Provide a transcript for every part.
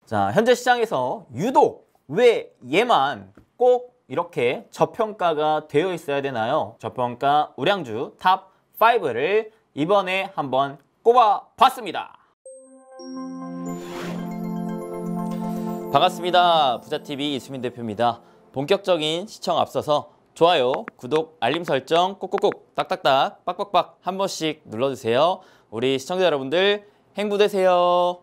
자, 현재 시장에서 유독 왜 얘만 꼭 이렇게 저평가가 되어 있어야 되나요? 저평가 우량주 탑 5를 이번에 한번 꼽아봤습니다. 반갑습니다. 부자TV 이수민 대표입니다. 본격적인 시청 앞서서 좋아요, 구독, 알림 설정 꼭꼭꼭 딱딱딱 빡빡빡 한 번씩 눌러주세요. 우리 시청자 여러분들 행복되세요.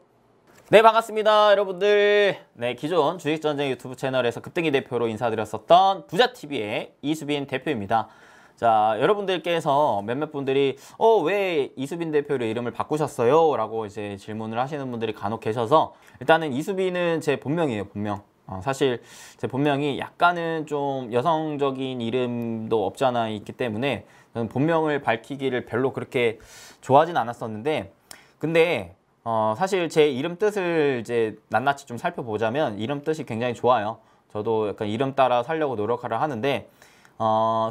네, 반갑습니다 여러분들. 네, 기존 주식전쟁 유튜브 채널에서 급등이 대표로 인사드렸었던 부자TV의 이수빈 대표입니다. 자, 여러분들께서 몇몇 분들이 왜 이수빈 대표를 이름을 바꾸셨어요? 라고 이제 질문을 하시는 분들이 간혹 계셔서, 일단은 이수빈은 제 본명이에요, 본명. 사실 제 본명이 약간은 좀 여성적인 이름도 없지 않아 있기 때문에 저는 본명을 밝히기를 별로 그렇게 좋아하진 않았었는데, 근데 사실 제 이름 뜻을 이제 낱낱이 좀 살펴보자면 이름 뜻이 굉장히 좋아요. 저도 약간 이름 따라 살려고 노력하려 하는데,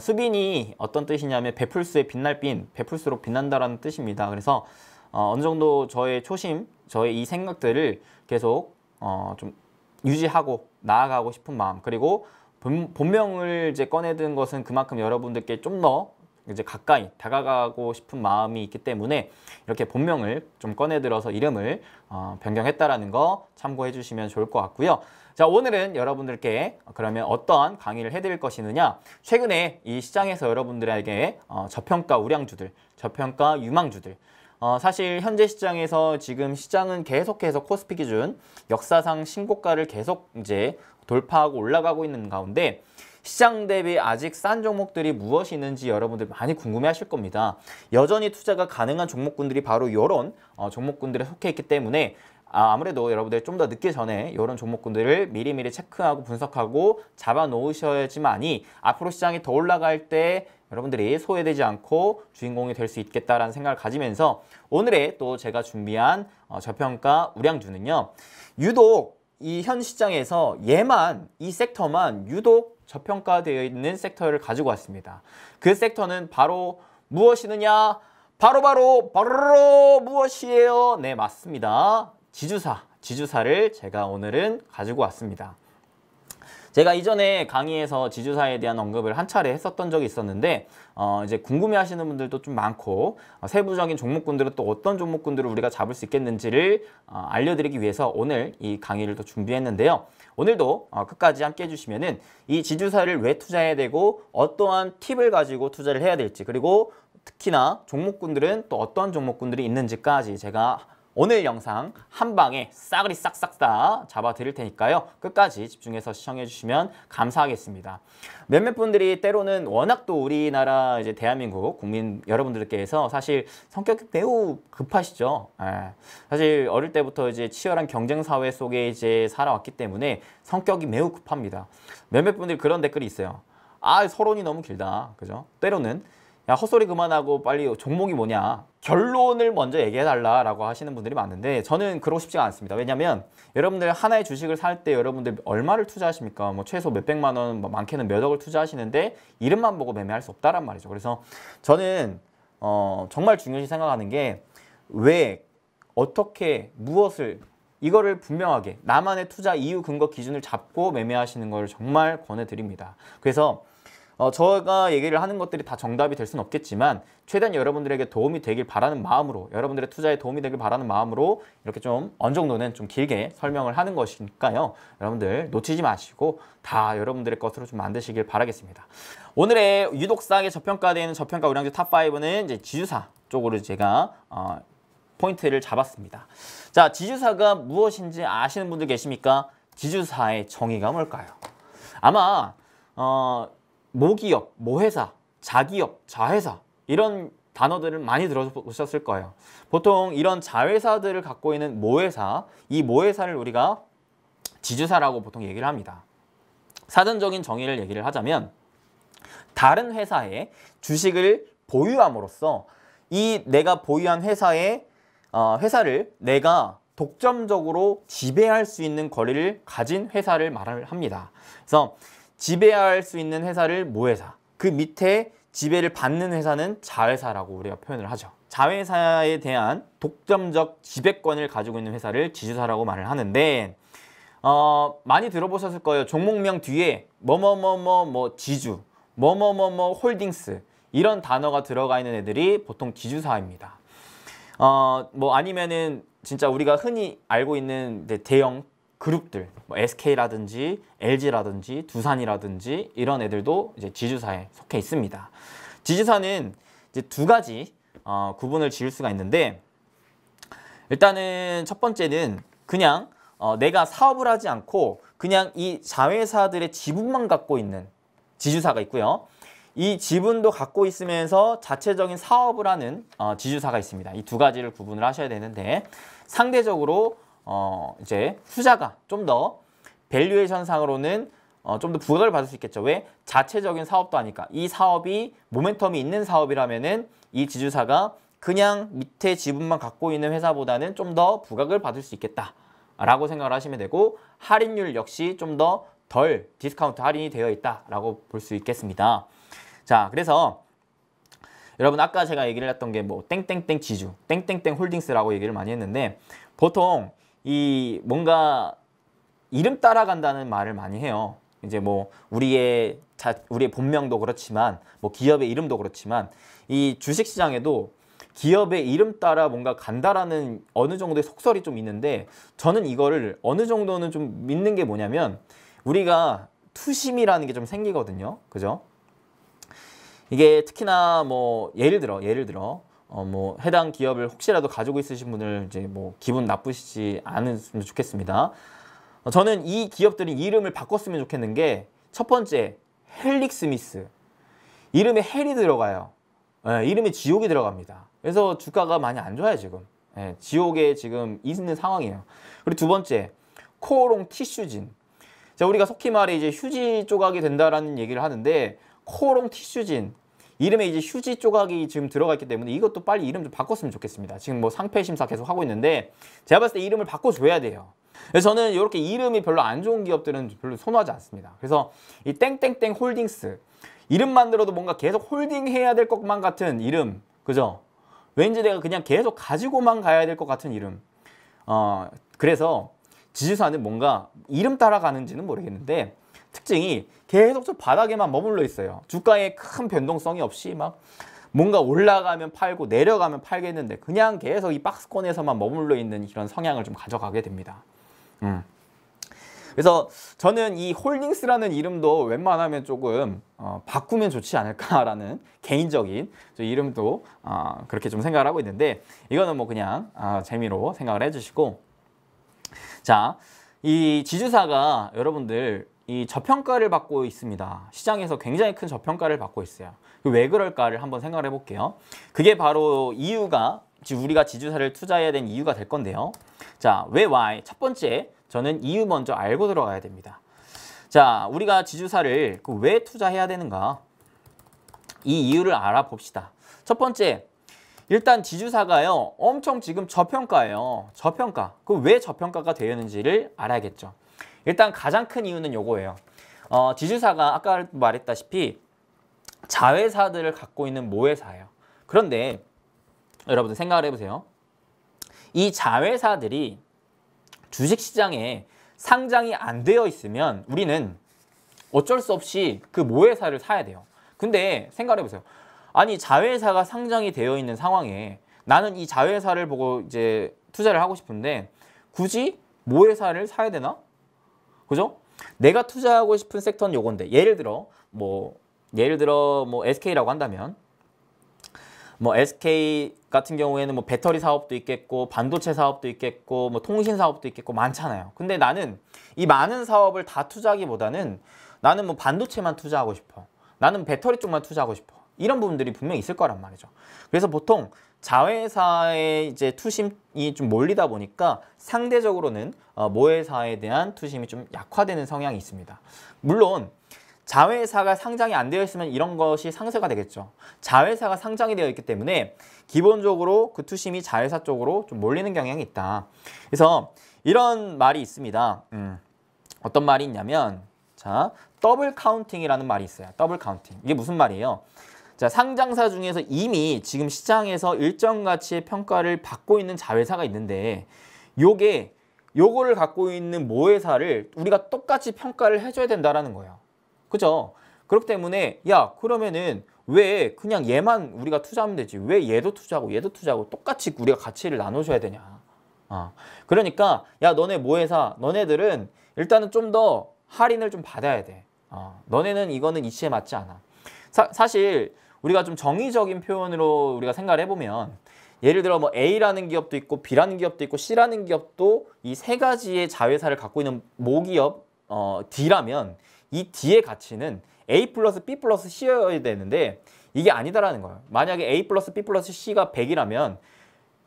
수빈이 어떤 뜻이냐면 베풀수의 빛날 빈, 베풀수록 빛난다라는 뜻입니다. 그래서 어느 정도 저의 초심, 저의 이 생각들을 계속 좀 유지하고 나아가고 싶은 마음, 그리고 본명을 이제 꺼내든 것은 그만큼 여러분들께 좀 더 이제 가까이 다가가고 싶은 마음이 있기 때문에 이렇게 본명을 좀 꺼내들어서 이름을 변경했다라는 거 참고해 주시면 좋을 것 같고요. 자, 오늘은 여러분들께 그러면 어떠한 강의를 해드릴 것이느냐, 최근에 이 시장에서 여러분들에게 저평가 우량주들, 저평가 유망주들, 사실 현재 시장에서 지금 시장은 계속해서 코스피 기준 역사상 신고가를 계속 이제 돌파하고 올라가고 있는 가운데, 시장 대비 아직 싼 종목들이 무엇이 있는지 여러분들 많이 궁금해 하실 겁니다. 여전히 투자가 가능한 종목군들이 바로 이런 종목군들에 속해 있기 때문에 아무래도 여러분들 좀 더 늦기 전에 이런 종목군들을 미리미리 체크하고 분석하고 잡아 놓으셔야지만이 앞으로 시장이 더 올라갈 때 여러분들이 소외되지 않고 주인공이 될 수 있겠다라는 생각을 가지면서, 오늘의 또 제가 준비한 저평가 우량주는요, 유독 이 현 시장에서 얘만, 이 섹터만 유독 저평가되어 있는 섹터를 가지고 왔습니다. 그 섹터는 바로 무엇이느냐? 바로 무엇이에요? 네, 맞습니다. 지주사를 제가 오늘은 가지고 왔습니다. 제가 이전에 강의에서 지주사에 대한 언급을 한 차례 했었던 적이 있었는데, 이제 궁금해 하시는 분들도 좀 많고, 세부적인 종목군들은 또 어떤 종목군들을 우리가 잡을 수 있겠는지를 알려드리기 위해서 오늘 이 강의를 또 준비했는데요. 오늘도 끝까지 함께 해주시면은 이 지주사를 왜 투자해야 되고 어떠한 팁을 가지고 투자를 해야 될지, 그리고 특히나 종목군들은 또 어떤 종목군들이 있는지까지 제가 오늘 영상 한 방에 싸그리 싹싹 다 잡아 드릴 테니까요. 끝까지 집중해서 시청해 주시면 감사하겠습니다. 몇몇 분들이 때로는 워낙 또 우리나라 이제 대한민국 국민 여러분들께서 사실 성격이 매우 급하시죠. 사실 어릴 때부터 이제 치열한 경쟁 사회 속에 이제 살아왔기 때문에 성격이 매우 급합니다. 몇몇 분들이 그런 댓글이 있어요. 서론이 너무 길다. 그죠? 때로는 야, 헛소리 그만하고 빨리 종목이 뭐냐, 결론을 먼저 얘기해달라라고 하시는 분들이 많은데, 저는 그러고 싶지가 않습니다. 왜냐면 여러분들 하나의 주식을 살 때 여러분들 얼마를 투자하십니까? 뭐 최소 몇백만 원, 뭐 많게는 몇 억을 투자하시는데 이름만 보고 매매할 수 없다란 말이죠. 그래서 저는 정말 중요시 생각하는 게, 왜, 어떻게, 무엇을, 이거를 분명하게 나만의 투자 이유, 근거, 기준을 잡고 매매하시는 걸 정말 권해드립니다. 그래서 제가 얘기를 하는 것들이 다 정답이 될 수는 없겠지만, 최대한 여러분들에게 도움이 되길 바라는 마음으로, 여러분들의 투자에 도움이 되길 바라는 마음으로 이렇게 좀 어느 정도는 좀 길게 설명을 하는 것이니까요. 여러분들 놓치지 마시고 다 여러분들의 것으로 좀 만드시길 바라겠습니다. 오늘의 유독 싸게 저평가되는 저평가 우량주 탑5는 이제 지주사 쪽으로 제가 포인트를 잡았습니다. 자, 지주사가 무엇인지 아시는 분들 계십니까? 지주사의 정의가 뭘까요? 아마 모기업, 모회사, 자기업, 자회사, 이런 단어들을 많이 들어보셨을 거예요. 보통 이런 자회사들을 갖고 있는 모회사, 이 모회사를 우리가 지주사라고 보통 얘기를 합니다. 사전적인 정의를 얘기를 하자면, 다른 회사의 주식을 보유함으로써 이 내가 보유한 회사를 내가 독점적으로 지배할 수 있는 권리를 가진 회사를 말을 합니다. 그래서 지배할 수 있는 회사를 모회사, 그 밑에 지배를 받는 회사는 자회사라고 우리가 표현을 하죠. 자회사에 대한 독점적 지배권을 가지고 있는 회사를 지주사라고 말을 하는데, 많이 들어보셨을 거예요. 종목명 뒤에 뭐뭐뭐뭐 지주, 뭐뭐뭐뭐 홀딩스 이런 단어가 들어가 있는 애들이 보통 지주사입니다. 뭐 아니면은 진짜 우리가 흔히 알고 있는 대형 그룹들, 뭐 SK라든지 LG라든지 두산이라든지 이런 애들도 이제 지주사에 속해 있습니다. 지주사는 이제 두 가지 구분을 지을 수가 있는데, 일단은 첫 번째는 그냥 내가 사업을 하지 않고 그냥 이 자회사들의 지분만 갖고 있는 지주사가 있고요. 이 지분도 갖고 있으면서 자체적인 사업을 하는 지주사가 있습니다. 이 두 가지를 구분을 하셔야 되는데, 상대적으로 이제 후자가 좀 더 밸류에이션 상으로는 좀 더 부각을 받을 수 있겠죠. 왜? 자체적인 사업도 하니까. 이 사업이 모멘텀이 있는 사업이라면은 이 지주사가 그냥 밑에 지분만 갖고 있는 회사보다는 좀 더 부각을 받을 수 있겠다라고 생각을 하시면 되고, 할인율 역시 좀 더 덜 디스카운트 할인이 되어 있다라고 볼 수 있겠습니다. 자, 그래서 여러분 아까 제가 얘기를 했던 게 뭐 땡땡땡 지주, 땡땡땡 홀딩스라고 얘기를 많이 했는데, 보통 이 뭔가 이름 따라간다는 말을 많이 해요. 이제 뭐 우리의 본명도 그렇지만 뭐 기업의 이름도 그렇지만 이 주식시장에도 기업의 이름 따라 뭔가 간다라는 어느 정도의 속설이 좀 있는데, 저는 이거를 어느 정도는 좀 믿는 게 뭐냐면, 우리가 투심이라는 게 좀 생기거든요. 그죠? 이게 특히나 뭐 예를 들어 뭐 해당 기업을 혹시라도 가지고 있으신 분들 이제 뭐 기분 나쁘시지 않으면 좋겠습니다. 저는 이 기업들이 이름을 바꿨으면 좋겠는 게, 첫 번째 헬릭스미스, 이름에 헬이 들어가요. 이름에 지옥이 들어갑니다. 그래서 주가가 많이 안 좋아요 지금. 지옥에 지금 있는 상황이에요. 그리고 두 번째 코오롱 티슈진. 자, 우리가 속히 말해 이제 휴지 조각이 된다라는 얘기를 하는데, 코오롱 티슈진 이름에 이제 휴지 조각이 지금 들어가 있기 때문에 이것도 빨리 이름 좀 바꿨으면 좋겠습니다. 지금 뭐 상패 심사 계속 하고 있는데, 제가 봤을 때 이름을 바꿔줘야 돼요. 그래서 저는 이렇게 이름이 별로 안 좋은 기업들은 별로 선호하지 않습니다. 그래서 이 땡땡땡 홀딩스, 이름만 들어도 뭔가 계속 홀딩해야 될 것만 같은 이름, 그죠? 왠지 내가 그냥 계속 가지고만 가야 될 것 같은 이름. 그래서 지주사는 뭔가 이름 따라가는지는 모르겠는데, 특징이 계속 저 바닥에만 머물러 있어요. 주가에 큰 변동성이 없이 막 뭔가 올라가면 팔고 내려가면 팔겠는데, 그냥 계속 이 박스권에서만 머물러 있는 이런 성향을 좀 가져가게 됩니다. 그래서 저는 이 홀딩스라는 이름도 웬만하면 조금 바꾸면 좋지 않을까라는 개인적인 이름도 그렇게 좀 생각을 하고 있는데, 이거는 뭐 그냥 재미로 생각을 해주시고, 자, 이 지주사가 여러분들 이 저평가를 받고 있습니다. 시장에서 굉장히 큰 저평가를 받고 있어요. 왜 그럴까를 한번 생각을 해볼게요. 그게 바로 이유가, 우리가 지주사를 투자해야 되는 이유가 될 건데요. 자, 왜 why? 첫 번째, 저는 이유 먼저 알고 들어가야 됩니다. 자, 우리가 지주사를 왜 투자해야 되는가? 이 이유를 알아봅시다. 첫 번째, 일단 지주사가요, 엄청 지금 저평가예요. 저평가. 그 왜 저평가가 되었는지를 알아야겠죠. 일단 가장 큰 이유는 요거예요. 지주사가 아까 말했다시피 자회사들을 갖고 있는 모회사예요. 그런데 여러분들 생각을 해보세요. 이 자회사들이 주식시장에 상장이 안 되어 있으면 우리는 어쩔 수 없이 그 모회사를 사야 돼요. 근데 생각을 해보세요. 아니, 자회사가 상장이 되어 있는 상황에 나는 이 자회사를 보고 이제 투자를 하고 싶은데 굳이 모회사를 사야 되나? 그죠? 내가 투자하고 싶은 섹터는 요건데, 예를 들어 뭐 SK라고 한다면, 뭐 SK 같은 경우에는 뭐 배터리 사업도 있겠고 반도체 사업도 있겠고 뭐 통신 사업도 있겠고 많잖아요. 근데 나는 이 많은 사업을 다 투자하기보다는 나는 뭐 반도체만 투자하고 싶어, 나는 배터리 쪽만 투자하고 싶어, 이런 부분들이 분명히 있을 거란 말이죠. 그래서 보통 자회사의 이제 투심이 좀 몰리다 보니까 상대적으로는 모회사에 대한 투심이 좀 약화되는 성향이 있습니다. 물론 자회사가 상장이 안 되어 있으면 이런 것이 상쇄가 되겠죠. 자회사가 상장이 되어 있기 때문에 기본적으로 그 투심이 자회사 쪽으로 좀 몰리는 경향이 있다. 그래서 이런 말이 있습니다. 어떤 말이 있냐면, 자, 더블 카운팅이라는 말이 있어요. 더블 카운팅. 이게 무슨 말이에요? 자, 상장사 중에서 이미 지금 시장에서 일정 가치의 평가를 받고 있는 자회사가 있는데, 요게 요거를 갖고 있는 모회사를 우리가 똑같이 평가를 해줘야 된다라는 거예요. 그죠? 그렇기 때문에 야 그러면은 왜 그냥 얘만 우리가 투자하면 되지 왜 얘도 투자하고 똑같이 우리가 가치를 나눠줘야 되냐. 그러니까 야 너네 모회사 너네들은 일단은 좀 더 할인을 좀 받아야 돼. 너네는 이거는 이치에 맞지 않아. 사실 우리가 좀 정의적인 표현으로 우리가 생각을 해보면 예를 들어 뭐 A라는 기업도 있고 B라는 기업도 있고 C라는 기업도 이 세 가지의 자회사를 갖고 있는 모기업 D라면 이 D의 가치는 A 플러스 B 플러스 C여야 되는데 이게 아니다라는 거예요. 만약에 A 플러스 B 플러스 C가 100이라면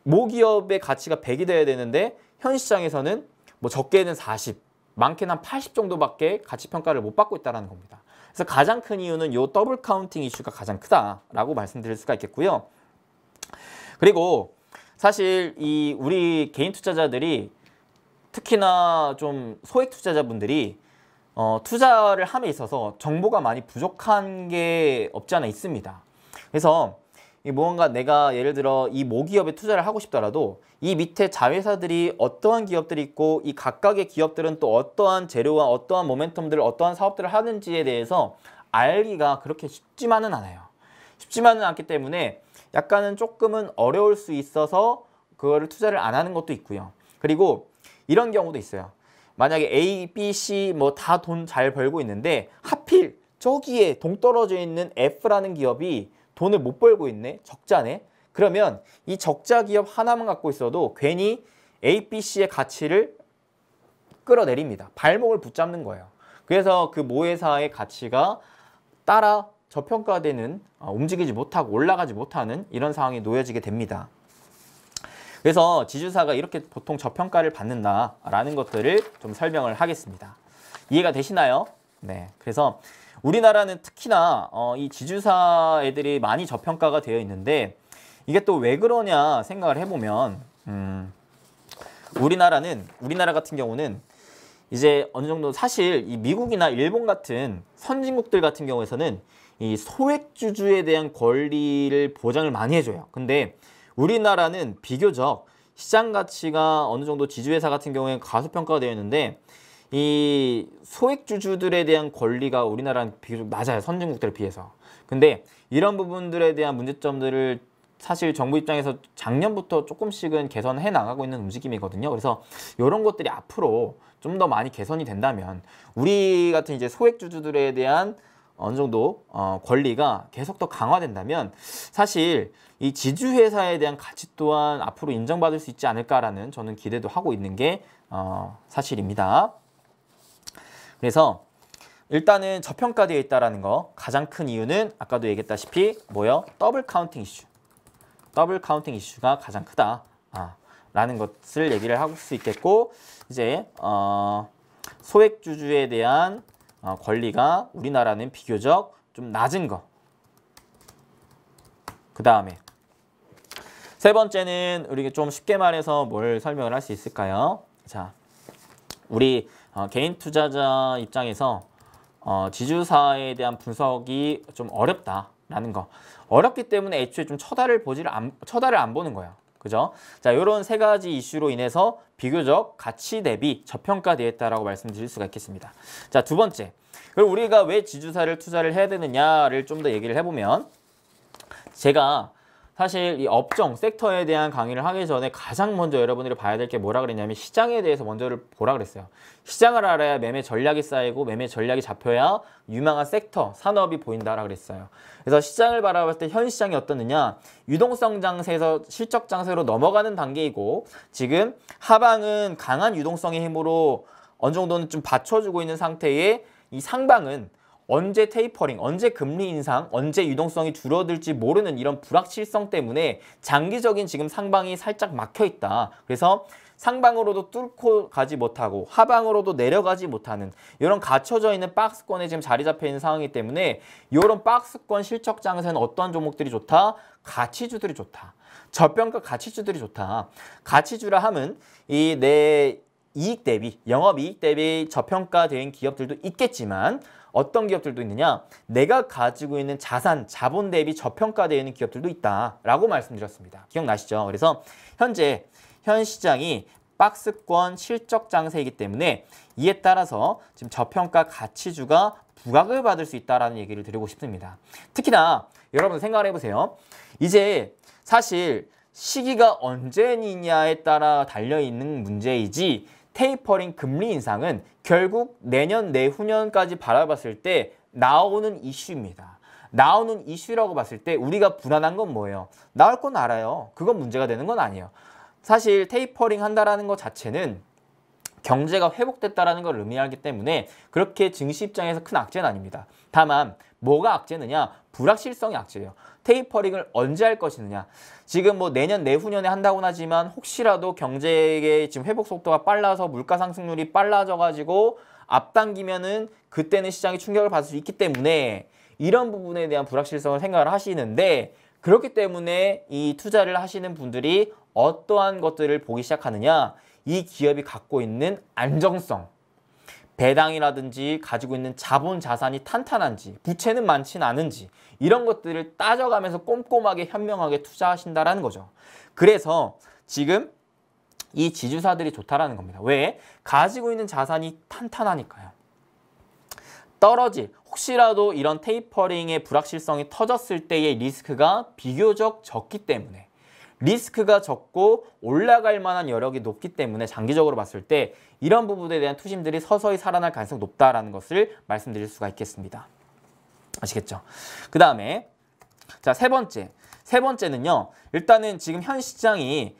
모기업의 가치가 100이 돼야 되는데 현 시장에서는 뭐 적게는 40, 많게는 한 80 정도밖에 가치 평가를 못 받고 있다는 겁니다. 그래서 가장 큰 이유는 이 더블 카운팅 이슈가 가장 크다라고 말씀드릴 수가 있겠고요. 그리고 사실 이 우리 개인 투자자들이 특히나 좀 소액 투자자분들이 투자를 함에 있어서 정보가 많이 부족한 게 없지 않아 있습니다. 그래서 뭔가 내가 예를 들어 이 모기업에 투자를 하고 싶더라도 이 밑에 자회사들이 어떠한 기업들이 있고 이 각각의 기업들은 또 어떠한 재료와 어떠한 모멘텀들을 어떠한 사업들을 하는지에 대해서 알기가 그렇게 쉽지만은 않아요. 쉽지만은 않기 때문에 약간은 조금은 어려울 수 있어서 그거를 투자를 안 하는 것도 있고요. 그리고 이런 경우도 있어요. 만약에 A, B, C 뭐 다 돈 잘 벌고 있는데 하필 저기에 동떨어져 있는 F라는 기업이 돈을 못 벌고 있네, 적자네. 그러면 이 적자 기업 하나만 갖고 있어도 괜히 A, B, C의 가치를 끌어내립니다. 발목을 붙잡는 거예요. 그래서 그 모회사의 가치가 따라 저평가되는, 움직이지 못하고 올라가지 못하는 이런 상황이 놓여지게 됩니다. 그래서 지주사가 이렇게 보통 저평가를 받는다라는 것들을 좀 설명을 하겠습니다. 이해가 되시나요? 네. 그래서 우리나라는 특히나 이 지주사 애들이 많이 저평가가 되어 있는데 이게 또 왜 그러냐 생각을 해보면 우리나라 같은 경우는 이제 어느 정도 사실 이 미국이나 일본 같은 선진국들 같은 경우에서는 이 소액주주에 대한 권리를 보장을 많이 해줘요. 근데 우리나라는 비교적 시장 가치가 어느 정도 지주회사 같은 경우에 과소평가가 되어 있는데 이 소액주주들에 대한 권리가 우리나라는 비교적 낮아요. 선진국들에 비해서. 근데 이런 부분들에 대한 문제점들을 사실 정부 입장에서 작년부터 조금씩은 개선해 나가고 있는 움직임이거든요. 그래서 이런 것들이 앞으로 좀 더 많이 개선이 된다면 우리 같은 이제 소액주주들에 대한 어느 정도 권리가 계속 더 강화된다면 사실 이 지주회사에 대한 가치 또한 앞으로 인정받을 수 있지 않을까라는 저는 기대도 하고 있는 게 사실입니다. 그래서 일단은 저평가되어 있다는 거 가장 큰 이유는 아까도 얘기했다시피 뭐요? 더블 카운팅 이슈. 더블 카운팅 이슈가 가장 크다. 라는 것을 얘기를 할 수 있겠고 이제 소액주주에 대한 권리가 우리나라는 비교적 좀 낮은 거. 그 다음에 세 번째는 우리 좀 쉽게 말해서 뭘 설명을 할 수 있을까요? 자, 우리 개인 투자자 입장에서 지주사에 대한 분석이 좀 어렵다라는 거. 어렵기 때문에 애초에 좀 쳐다를 안 보는 거예요. 그죠? 자, 이런 세 가지 이슈로 인해서 비교적 가치 대비 저평가되어 있다라고 말씀드릴 수가 있겠습니다. 자, 두 번째. 그리고 우리가 왜 지주사를 투자를 해야 되느냐를 좀 더 얘기를 해보면 제가 사실 이 업종, 섹터에 대한 강의를 하기 전에 가장 먼저 여러분들이 봐야 될 게 뭐라 그랬냐면 시장에 대해서 먼저를 보라 그랬어요. 시장을 알아야 매매 전략이 쌓이고 매매 전략이 잡혀야 유망한 섹터, 산업이 보인다라 그랬어요. 그래서 시장을 바라봤을 때 현 시장이 어떻느냐, 유동성 장세에서 실적 장세로 넘어가는 단계이고 지금 하방은 강한 유동성의 힘으로 어느 정도는 좀 받쳐주고 있는 상태에 이 상방은 언제 테이퍼링, 언제 금리 인상, 언제 유동성이 줄어들지 모르는 이런 불확실성 때문에 장기적인 지금 상방이 살짝 막혀 있다. 그래서 상방으로도 뚫고 가지 못하고 하방으로도 내려가지 못하는 이런 갇혀져 있는 박스권에 지금 자리 잡혀 있는 상황이기 때문에 이런 박스권 실적 장세는 어떠한 종목들이 좋다? 가치주들이 좋다. 저평가 가치주들이 좋다. 가치주라 함은 이 내 이익 대비, 영업이익 대비 저평가된 기업들도 있겠지만 어떤 기업들도 있느냐? 내가 가지고 있는 자산, 자본 대비 저평가되어 있는 기업들도 있다라고 말씀드렸습니다. 기억나시죠? 그래서 현 시장이 박스권 실적 장세이기 때문에 이에 따라서 지금 저평가 가치주가 부각을 받을 수 있다는 얘기를 드리고 싶습니다. 특히나 여러분 생각을 해보세요. 이제 사실 시기가 언제냐에 따라 달려있는 문제이지 테이퍼링 금리 인상은 결국 내년 내후년까지 바라봤을 때 나오는 이슈입니다. 나오는 이슈라고 봤을 때 우리가 불안한 건 뭐예요? 나올 건 알아요. 그건 문제가 되는 건 아니에요. 사실 테이퍼링 한다라는 것 자체는 경제가 회복됐다라는 걸 의미하기 때문에 그렇게 증시 입장에서 큰 악재는 아닙니다. 다만 뭐가 악재느냐? 불확실성이 악재예요. 테이퍼링을 언제 할 것이느냐. 지금 뭐 내년 내후년에 한다고는 하지만 혹시라도 경제의 지금 회복 속도가 빨라서 물가 상승률이 빨라져가지고 앞당기면은 그때는 시장이 충격을 받을 수 있기 때문에 이런 부분에 대한 불확실성을 생각을 하시는데 그렇기 때문에 이 투자를 하시는 분들이 어떠한 것들을 보기 시작하느냐. 이 기업이 갖고 있는 안정성, 배당이라든지 가지고 있는 자본 자산이 탄탄한지, 부채는 많지는 않은지 이런 것들을 따져가면서 꼼꼼하게 현명하게 투자하신다라는 거죠. 그래서 지금 이 지주사들이 좋다라는 겁니다. 왜? 가지고 있는 자산이 탄탄하니까요. 혹시라도 이런 테이퍼링의 불확실성이 터졌을 때의 리스크가 비교적 적기 때문에 리스크가 적고 올라갈 만한 여력이 높기 때문에 장기적으로 봤을 때 이런 부분에 대한 투심들이 서서히 살아날 가능성이 높다라는 것을 말씀드릴 수가 있겠습니다. 아시겠죠? 그 다음에 자, 세 번째는요. 일단은 지금 현 시장이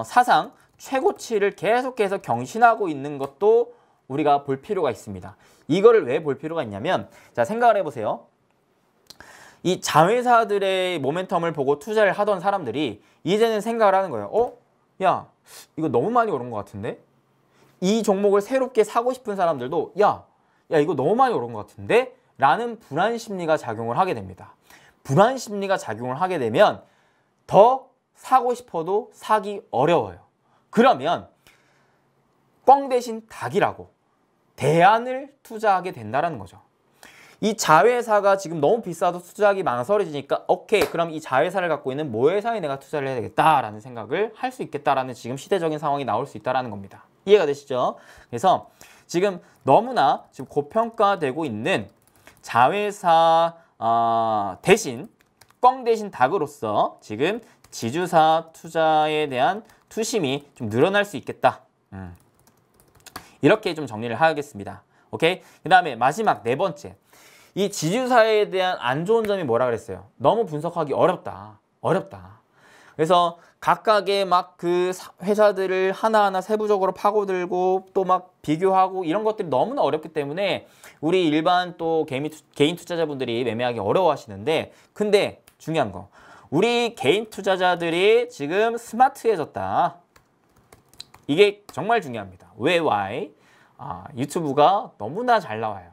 사상 최고치를 계속해서 경신하고 있는 것도 우리가 볼 필요가 있습니다. 이거를 왜 볼 필요가 있냐면 자, 생각을 해보세요. 이 자회사들의 모멘텀을 보고 투자를 하던 사람들이 이제는 생각을 하는 거예요. 야, 이거 너무 많이 오른 것 같은데? 이 종목을 새롭게 사고 싶은 사람들도 야, 이거 너무 많이 오른 것 같은데? 라는 불안 심리가 작용을 하게 됩니다. 불안 심리가 작용을 하게 되면 더 사고 싶어도 사기 어려워요. 그러면 꽝 대신 닭이라고 대안을 투자하게 된다는 거죠. 이 자회사가 지금 너무 비싸도 투자하기 망설여지니까 오케이, 그럼 이 자회사를 갖고 있는 모회사에 내가 투자를 해야 되겠다라는 생각을 할 수 있겠다라는 지금 시대적인 상황이 나올 수 있다는 겁니다. 이해가 되시죠? 그래서 지금 너무나 지금 고평가되고 있는 자회사 대신 꽝 대신 닭으로서 지금 지주사 투자에 대한 투심이 좀 늘어날 수 있겠다. 이렇게 좀 정리를 하겠습니다. 오케이? 그 다음에 마지막 네 번째. 이 지주사에 대한 안 좋은 점이 뭐라 그랬어요? 너무 분석하기 어렵다. 그래서 각각의 막 그 회사들을 하나하나 세부적으로 파고들고 또 막 비교하고 이런 것들이 너무나 어렵기 때문에 우리 일반 또 개인 투자자분들이 매매하기 어려워하시는데 근데 중요한 거. 우리 개인 투자자들이 지금 스마트해졌다. 이게 정말 중요합니다. 왜? Why? 유튜브가 너무나 잘 나와요.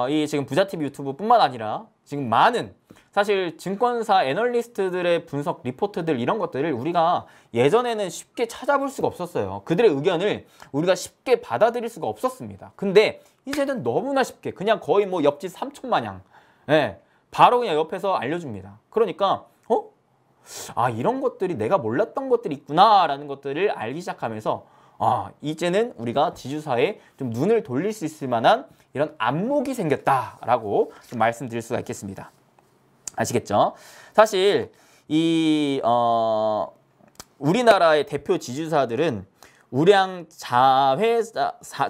이 지금 부자TV 유튜브뿐만 아니라 지금 많은 사실 증권사 애널리스트들의 분석 리포트들 이런 것들을 우리가 예전에는 쉽게 찾아볼 수가 없었어요. 그들의 의견을 우리가 쉽게 받아들일 수가 없었습니다. 근데 이제는 너무나 쉽게 그냥 거의 뭐 옆집 삼촌 마냥 바로 그냥 옆에서 알려줍니다. 그러니까 이런 것들이 내가 몰랐던 것들이 있구나 라는 것들을 알기 시작하면서 이제는 우리가 지주사에 좀 눈을 돌릴 수 있을 만한 이런 안목이 생겼다라고 좀 말씀드릴 수가 있겠습니다. 아시겠죠? 사실 이 우리나라의 대표 지주사들은 우량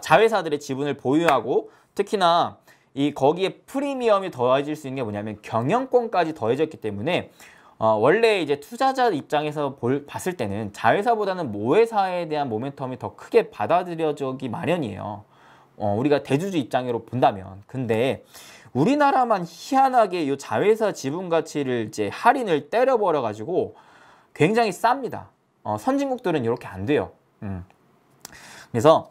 자회사들의 지분을 보유하고 특히나 거기에 프리미엄이 더해질 수 있는 게 뭐냐면 경영권까지 더해졌기 때문에 원래 이제 투자자 입장에서 봤을 때는 자회사보다는 모회사에 대한 모멘텀이 더 크게 받아들여지기 마련이에요. 우리가 대주주 입장으로 본다면. 근데 우리나라만 희한하게 이 자회사 지분 가치를 이제 할인을 때려버려 가지고 굉장히 쌉니다. 선진국들은 이렇게 안 돼요. 그래서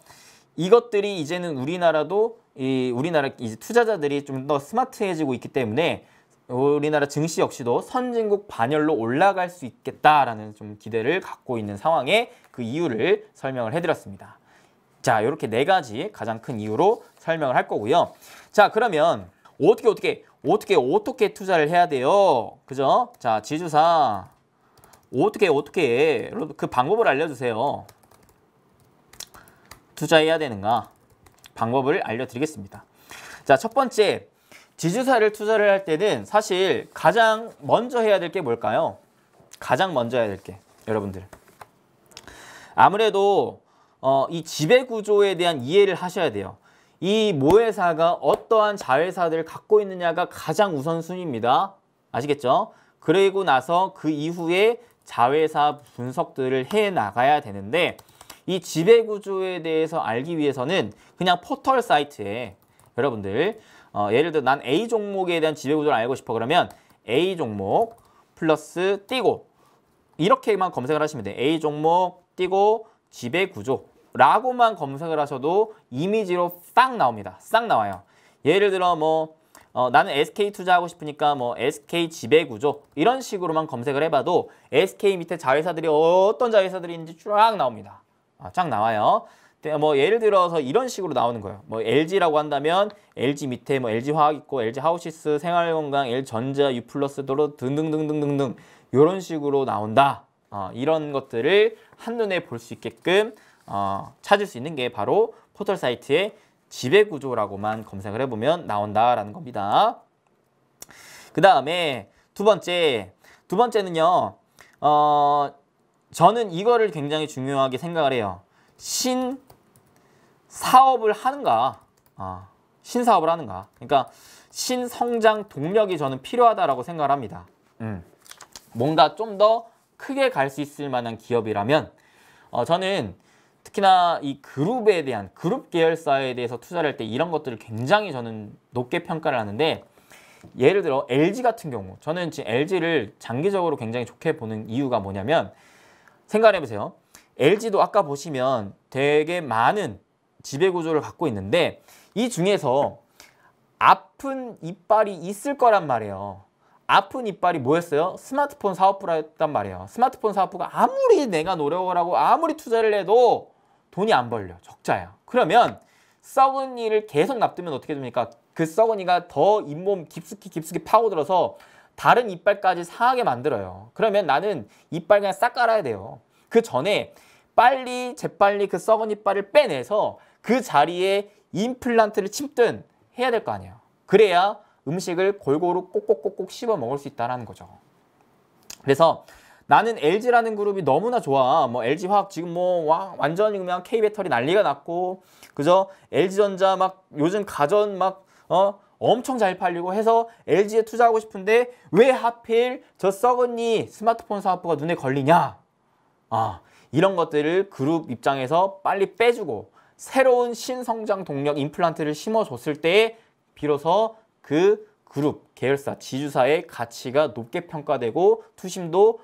이것들이 이제는 우리나라도 우리나라 이제 투자자들이 좀 더 스마트해지고 있기 때문에 우리나라 증시 역시도 선진국 반열로 올라갈 수 있겠다라는 좀 기대를 갖고 있는 상황에 그 이유를 설명을 해드렸습니다. 자, 이렇게 네 가지 가장 큰 이유로 설명을 할 거고요. 자, 그러면 어떻게 투자를 해야 돼요? 그죠? 자, 지주사 어떻게 그 방법을 알려주세요. 투자해야 되는가 방법을 알려드리겠습니다. 자, 첫 번째, 지주사를 투자를 할 때는 사실 가장 먼저 해야 될 게 뭘까요? 가장 먼저 해야 될 게 여러분들 아무래도 이 지배구조에 대한 이해를 하셔야 돼요. 이 모회사가 어떠한 자회사들을 갖고 있느냐가 가장 우선순위입니다. 아시겠죠? 그리고 나서 그 이후에 자회사 분석들을 해 나가야 되는데 이 지배구조에 대해서 알기 위해서는 그냥 포털 사이트에 여러분들 예를 들어 난 A 종목에 대한 지배구조를 알고 싶어 그러면 A 종목 플러스 띄고 이렇게만 검색을 하시면 돼요. A 종목 띄고 지배구조라고만 검색을 하셔도 이미지로 싹 나옵니다. 싹 나와요. 예를 들어 나는 SK 투자하고 싶으니까 SK 지배구조 이런 식으로만 검색을 해봐도 SK 밑에 자회사들이 어떤 자회사들이 있는지 쫙 나옵니다. 쫙 나와요. 예를 들어서 이런 식으로 나오는 거예요. LG라고 한다면 LG 밑에 LG화학 있고 LG하우시스, 생활건강, LG전자, 유플러스 도로 등등등등등등 이런 식으로 나온다. 이런 것들을 한눈에 볼 수 있게끔 찾을 수 있는 게 바로 포털 사이트의 지배구조라고만 검색을 해보면 나온다라는 겁니다. 그 다음에 두 번째는요. 저는 이거를 굉장히 중요하게 생각을 해요. 신사업을 하는가? 신사업을 하는가? 그러니까 신성장 동력이 저는 필요하다라고 생각을 합니다. 뭔가 좀 더 크게 갈 수 있을 만한 기업이라면 저는 특히나 이 그룹에 대한 그룹 계열사에 대해서 투자를 할 때 이런 것들을 굉장히 저는 높게 평가를 하는데 예를 들어 LG 같은 경우 저는 지금 LG를 장기적으로 굉장히 좋게 보는 이유가 뭐냐면 생각을 해보세요. LG도 아까 보시면 되게 많은 지배구조를 갖고 있는데 이 중에서 아픈 이빨이 있을 거란 말이에요. 아픈 이빨이 뭐였어요? 스마트폰 사업부였단 말이에요. 스마트폰 사업부가 아무리 내가 노력을 하고 아무리 투자를 해도 돈이 안 벌려. 적자야. 그러면 썩은 이를 계속 놔두면 어떻게 됩니까? 그 썩은 이가 더 잇몸 깊숙이 파고들어서 다른 이빨까지 상하게 만들어요. 그러면 나는 이빨 그냥 싹 깔아야 돼요. 그 전에 재빨리 그 썩은 이빨을 빼내서 그 자리에 임플란트를 침든 해야 될 거 아니에요. 그래야 음식을 골고루 꼭꼭꼭꼭 씹어 먹을 수 있다는 거죠. 그래서 나는 LG라는 그룹이 너무나 좋아. LG화학 지금 완전히 그냥 K배터리 난리가 났고 그죠? LG전자 요즘 가전 엄청 잘 팔리고 해서 LG에 투자하고 싶은데 왜 하필 저 썩은이 스마트폰 사업부가 눈에 걸리냐? 이런 것들을 그룹 입장에서 빨리 빼주고 새로운 신성장 동력 임플란트를 심어줬을 때 비로소 그 그룹, 계열사, 지주사의 가치가 높게 평가되고 투심도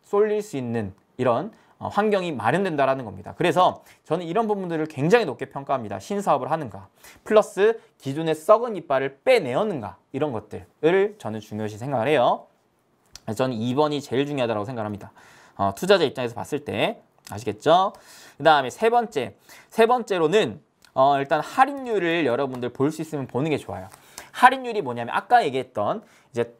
쏠릴 수 있는 이런 환경이 마련된다라는 겁니다. 그래서 저는 이런 부분들을 굉장히 높게 평가합니다. 신사업을 하는가, 플러스 기존의 썩은 이빨을 빼내었는가 이런 것들을 저는 중요시 생각을 해요. 그래서 저는 2번이 제일 중요하다고 생각합니다. 투자자 입장에서 봤을 때 아시겠죠? 그 다음에 세 번째로는 일단 할인율을 여러분들 볼 수 있으면 보는 게 좋아요. 할인율이 뭐냐면 아까 얘기했던 이제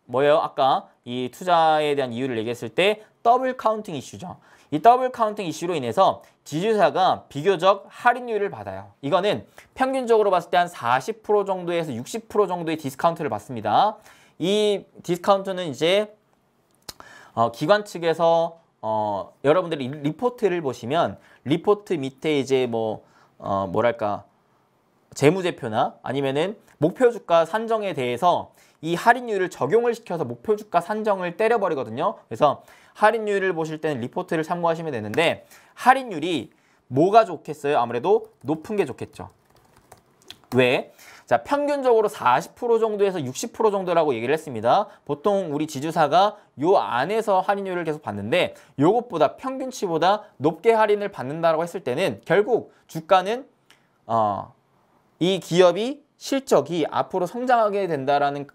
뭐예요? 아까 이 투자에 대한 이유를 얘기했을 때 더블 카운팅 이슈죠. 이 더블 카운팅 이슈로 인해서 지주사가 비교적 할인율을 받아요. 이거는 평균적으로 봤을 때 한 40% 정도에서 60% 정도의 디스카운트를 받습니다. 이 디스카운트는 이제 기관 측에서 여러분들이 리포트를 보시면 리포트 밑에 이제 뭐랄까 재무제표나 아니면은 목표 주가 산정에 대해서 이 할인율을 적용을 시켜서 목표 주가 산정을 때려버리거든요. 그래서 할인율을 보실 때는 리포트를 참고하시면 되는데 할인율이 뭐가 좋겠어요? 아무래도 높은 게 좋겠죠. 왜? 자, 평균적으로 40% 정도에서 60% 정도라고 얘기를 했습니다. 보통 우리 지주사가 요 안에서 할인율을 계속 받는데 요것보다 평균치보다 높게 할인을 받는다고 했을 때는 결국 주가는 이 기업이 실적이 앞으로 성장하게 된다라는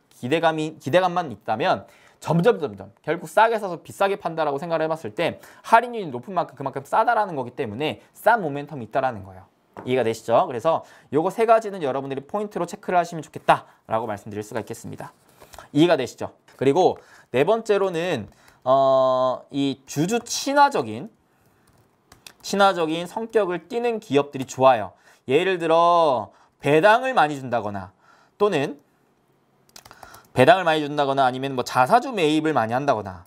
기대감만 있다면 점점 결국 싸게 사서 비싸게 판다라고 생각을 해봤을 때 할인율이 높은 만큼 그만큼 싸다라는 거기 때문에 싼 모멘텀이 있다라는 거예요. 이해가 되시죠? 그래서 요거 세 가지는 여러분들이 포인트로 체크를 하시면 좋겠다라고 말씀드릴 수가 있겠습니다. 이해가 되시죠? 그리고 네 번째로는 이 주주 친화적인 친화적인 성격을 띠는 기업들이 좋아요. 예를 들어 배당을 많이 준다거나 또는 아니면 뭐 자사주 매입을 많이 한다거나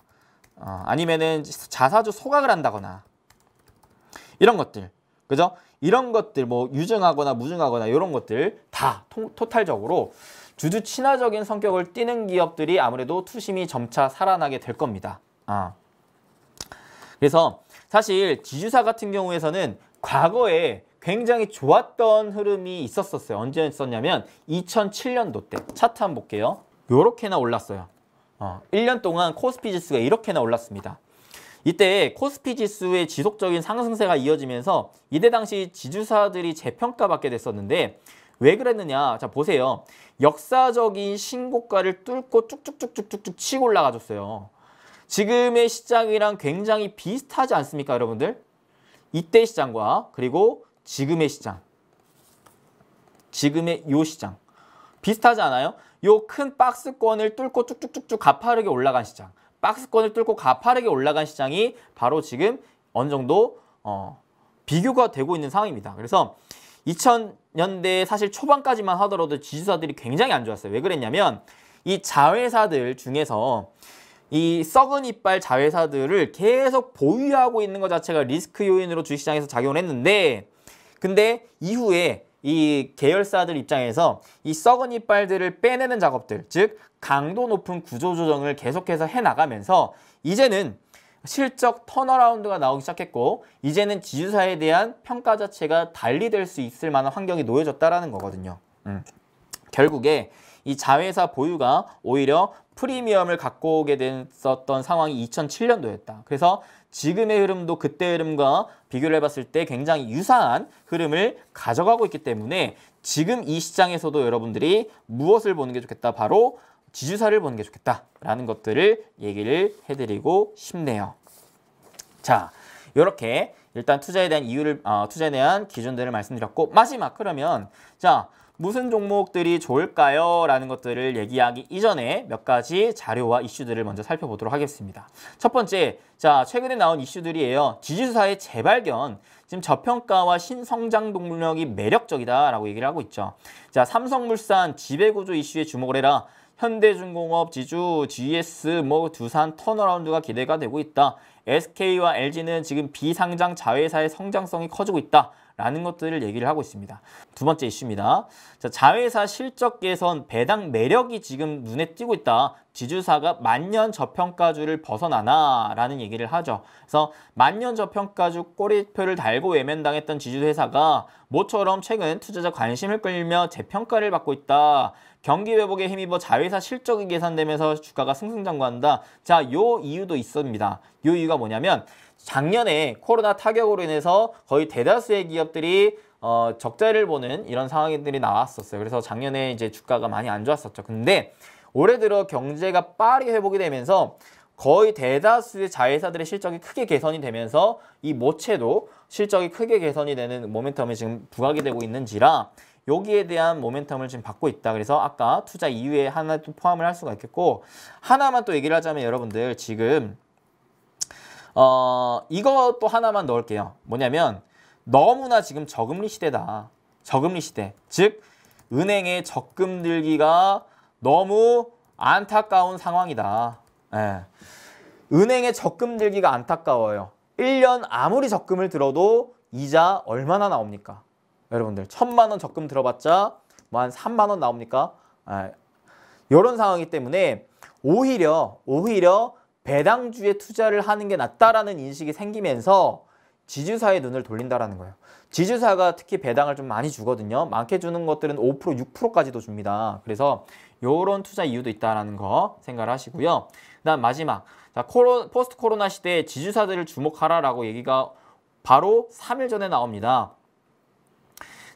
아니면은 자사주 소각을 한다거나 이런 것들. 그죠? 이런 것들 뭐 유증하거나 무증하거나 이런 것들 다 토탈적으로 주주 친화적인 성격을 띠는 기업들이 아무래도 투심이 점차 살아나게 될 겁니다. 그래서 사실 지주사 같은 경우에서는 과거에 굉장히 좋았던 흐름이 있었어요. 언제 있었냐면 2007년도 때 차트 한번 볼게요. 요렇게나 올랐어요. 1년 동안 코스피 지수가 이렇게나 올랐습니다. 이때 코스피 지수의 지속적인 상승세가 이어지면서 이때 당시 지주사들이 재평가받게 됐었는데 왜 그랬느냐? 자, 보세요. 역사적인 신고가를 뚫고 쭉쭉쭉쭉쭉 치고 올라가줬어요. 지금의 시장이랑 굉장히 비슷하지 않습니까, 여러분들? 이때 시장과 그리고 지금의 시장. 지금의 요 시장. 비슷하지 않아요? 요 큰 박스권을 뚫고 쭉쭉쭉쭉 가파르게 올라간 시장. 박스권을 뚫고 가파르게 올라간 시장이 바로 지금 어느 정도 비교가 되고 있는 상황입니다. 그래서 2000년대 사실 초반까지만 하더라도 지주사들이 굉장히 안 좋았어요. 왜 그랬냐면 이 자회사들 중에서 이 썩은 이빨 자회사들을 계속 보유하고 있는 것 자체가 리스크 요인으로 주식시장에서 작용을 했는데 근데 이후에 이 계열사들 입장에서 이 썩은 이빨들을 빼내는 작업들, 즉 강도 높은 구조조정을 계속해서 해나가면서 이제는 실적 턴어라운드가 나오기 시작했고 이제는 지주사에 대한 평가 자체가 달리 될 수 있을 만한 환경이 놓여졌다라는 거거든요. 결국에 이 자회사 보유가 오히려 프리미엄을 갖고 오게 됐었던 상황이 2007년도였다. 그래서 지금의 흐름도 그때 흐름과 비교를 해봤을 때 굉장히 유사한 흐름을 가져가고 있기 때문에 지금 이 시장에서도 여러분들이 무엇을 보는 게 좋겠다? 바로 지주사를 보는 게 좋겠다라는 것들을 얘기를 해드리고 싶네요. 자, 이렇게 일단 투자에 대한 이유를, 투자에 대한 기준들을 말씀드렸고 마지막 그러면 자, 무슨 종목들이 좋을까요? 라는 것들을 얘기하기 이전에 몇 가지 자료와 이슈들을 먼저 살펴보도록 하겠습니다. 첫 번째, 자, 최근에 나온 이슈들이에요. 지주사의 재발견, 지금 저평가와 신성장 동력이 매력적이다라고 얘기를 하고 있죠. 자, 삼성물산 지배구조 이슈에 주목을 해라. 현대중공업, 지주, GS, 두산 턴어라운드가 기대가 되고 있다. SK와 LG는 지금 비상장 자회사의 성장성이 커지고 있다. 라는 것들을 얘기를 하고 있습니다. 두 번째 이슈입니다. 자, 자회사 실적 개선, 배당 매력이 지금 눈에 띄고 있다. 지주사가 만년 저평가주를 벗어나나 라는 얘기를 하죠. 그래서 만년 저평가주 꼬리표를 달고 외면당했던 지주회사가 모처럼 최근 투자자 관심을 끌며 재평가를 받고 있다. 경기 회복에 힘입어 자회사 실적이 개선되면서 주가가 승승장구한다. 자, 요 이유도 있습니다. 요 이유가 뭐냐면 작년에 코로나 타격으로 인해서 거의 대다수의 기업들이 적자를 보는 이런 상황들이 나왔었어요. 그래서 작년에 이제 주가가 많이 안 좋았었죠. 근데 올해 들어 경제가 빠르게 회복이 되면서 거의 대다수의 자회사들의 실적이 크게 개선이 되면서 이 모체도 실적이 크게 개선이 되는 모멘텀이 지금 부각이 되고 있는지라 여기에 대한 모멘텀을 지금 받고 있다. 그래서 아까 투자 이유에 하나 또 포함을 할 수가 있겠고 하나만 또 얘기를 하자면 여러분들 지금 이것도 하나만 넣을게요. 뭐냐면 너무나 지금 저금리 시대다. 저금리 시대. 즉 은행의 적금 들기가 너무 안타까운 상황이다. 예. 은행의 적금 들기가 안타까워요. 1년 아무리 적금을 들어도 이자 얼마나 나옵니까? 여러분들 1000만 원 적금 들어봤자 뭐 한 3만 원 나옵니까? 이런 상황이기 때문에 오히려 배당주에 투자를 하는 게 낫다라는 인식이 생기면서 지주사의 눈을 돌린다라는 거예요. 지주사가 특히 배당을 좀 많이 주거든요. 많게 주는 것들은 5%, 6%까지도 줍니다. 그래서 이런 투자 이유도 있다라는 거 생각을 하시고요. 그다음 마지막, 자, 포스트 코로나 시대에 지주사들을 주목하라라고 얘기가 바로 3일 전에 나옵니다.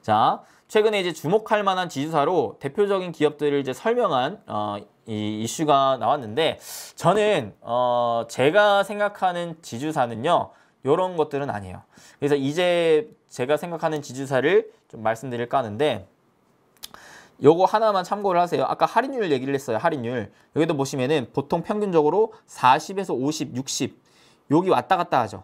자, 최근에 이제 주목할 만한 지주사로 대표적인 기업들을 이제 설명한 이 이슈가 나왔는데 저는 제가 생각하는 지주사는요. 이런 것들은 아니에요. 그래서 이제 제가 생각하는 지주사를 좀 말씀드릴까 하는데 요거 하나만 참고를 하세요. 아까 할인율 얘기를 했어요. 할인율. 여기도 보시면은 보통 평균적으로 40에서 50, 60 여기 왔다 갔다 하죠.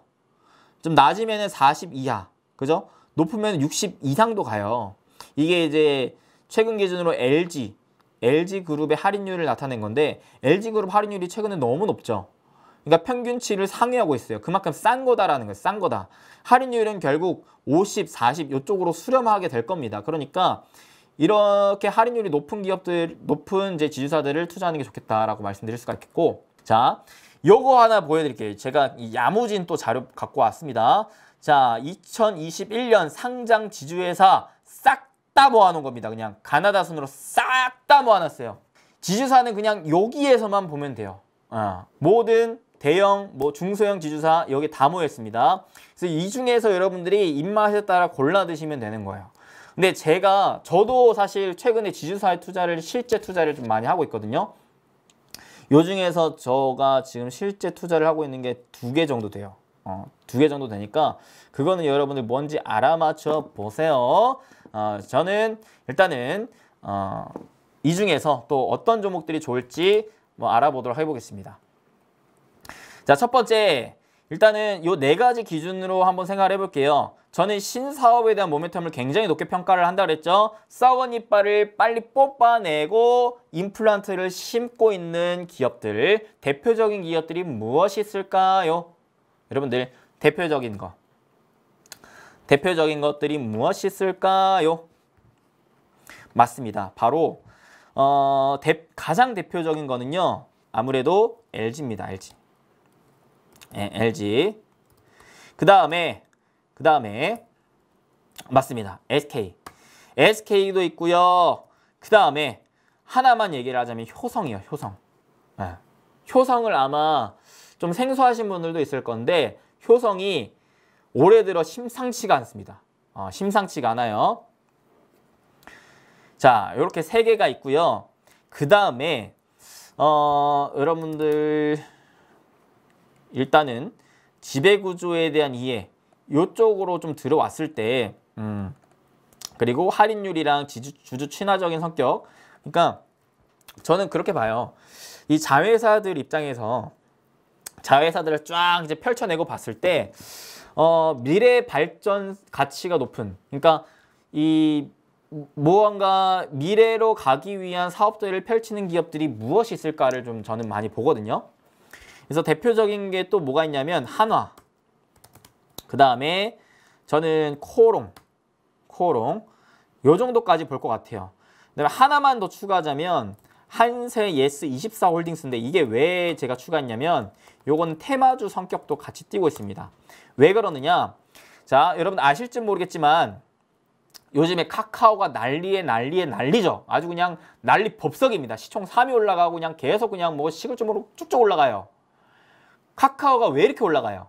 좀 낮으면은 40 이하, 그죠? 높으면 60 이상도 가요. 이게 이제 최근 기준으로 LG 그룹의 할인율을 나타낸 건데 LG 그룹 할인율이 최근에 너무 높죠. 그러니까 평균치를 상회하고 있어요. 그만큼 싼 거다라는 거예요. 싼 거다. 할인율은 결국 50, 40 이쪽으로 수렴하게 될 겁니다. 그러니까 이렇게 할인율이 높은 기업들, 높은 이제 지주사들을 투자하는 게 좋겠다라고 말씀드릴 수가 있겠고, 자, 요거 하나 보여드릴게요. 제가 이 야무진 또 자료 갖고 왔습니다. 자, 2021년 상장 지주회사 싹 다 모아놓은 겁니다. 그냥 가나다 순으로 싹 다 모아놨어요. 지주사는 그냥 여기에서만 보면 돼요. 모든 대형, 중소형 지주사 여기 다 모였습니다. 그래서 이 중에서 여러분들이 입맛에 따라 골라 드시면 되는 거예요. 근데 저도 사실 최근에 지주사에 실제 투자를 좀 많이 하고 있거든요. 요 중에서 제가 지금 실제 투자를 하고 있는 게 2개 정도 돼요. 2개 정도 되니까 그거는 여러분들 뭔지 알아맞혀 보세요. 저는 일단은 이 중에서 또 어떤 종목들이 좋을지 알아보도록 해보겠습니다. 자, 첫 번째, 일단은 요 4가지 기준으로 한번 생각을 해볼게요. 저는 신사업에 대한 모멘텀을 굉장히 높게 평가를 한다 그랬죠. 썩은 이빨을 빨리 뽑아내고 임플란트를 심고 있는 기업들, 대표적인 기업들이 무엇이 있을까요? 여러분들, 대표적인 것들이 무엇이 있을까요? 맞습니다. 바로 가장 대표적인 거는요. 아무래도 LG입니다. LG. 네, LG. 그 다음에 맞습니다. SK도 있고요. 그 다음에 하나만 얘기를 하자면 효성이요. 효성. 네. 효성을 아마 좀 생소하신 분들도 있을 건데 효성이 올해 들어 심상치가 않습니다. 심상치가 않아요. 자, 이렇게 3개가 있고요. 그 다음에 여러분들 일단은 지배구조에 대한 이해 이쪽으로 좀 들어왔을 때 그리고 할인율이랑 주주 친화적인 성격, 그러니까 저는 그렇게 봐요. 이 자회사들 입장에서 자회사들을 쫙 이제 펼쳐내고 봤을 때 미래 발전 가치가 높은, 그러니까 이 무언가 미래로 가기 위한 사업들을 펼치는 기업들이 무엇이 있을까를 좀 저는 많이 보거든요. 그래서 대표적인 게 또 뭐가 있냐면 한화, 그 다음에 저는 코오롱 요 정도까지 볼 것 같아요. 그다음에 하나만 더 추가하자면 한세 예스24 홀딩스인데 이게 왜 제가 추가했냐면 요건 테마주 성격도 같이 띄고 있습니다. 왜 그러느냐? 자, 여러분 아실지 모르겠지만 요즘에 카카오가 난리죠. 아주 그냥 난리 법석입니다. 시총 3위 올라가고 그냥 계속 그냥 시글점으로 쭉쭉 올라가요. 카카오가 왜 이렇게 올라가요?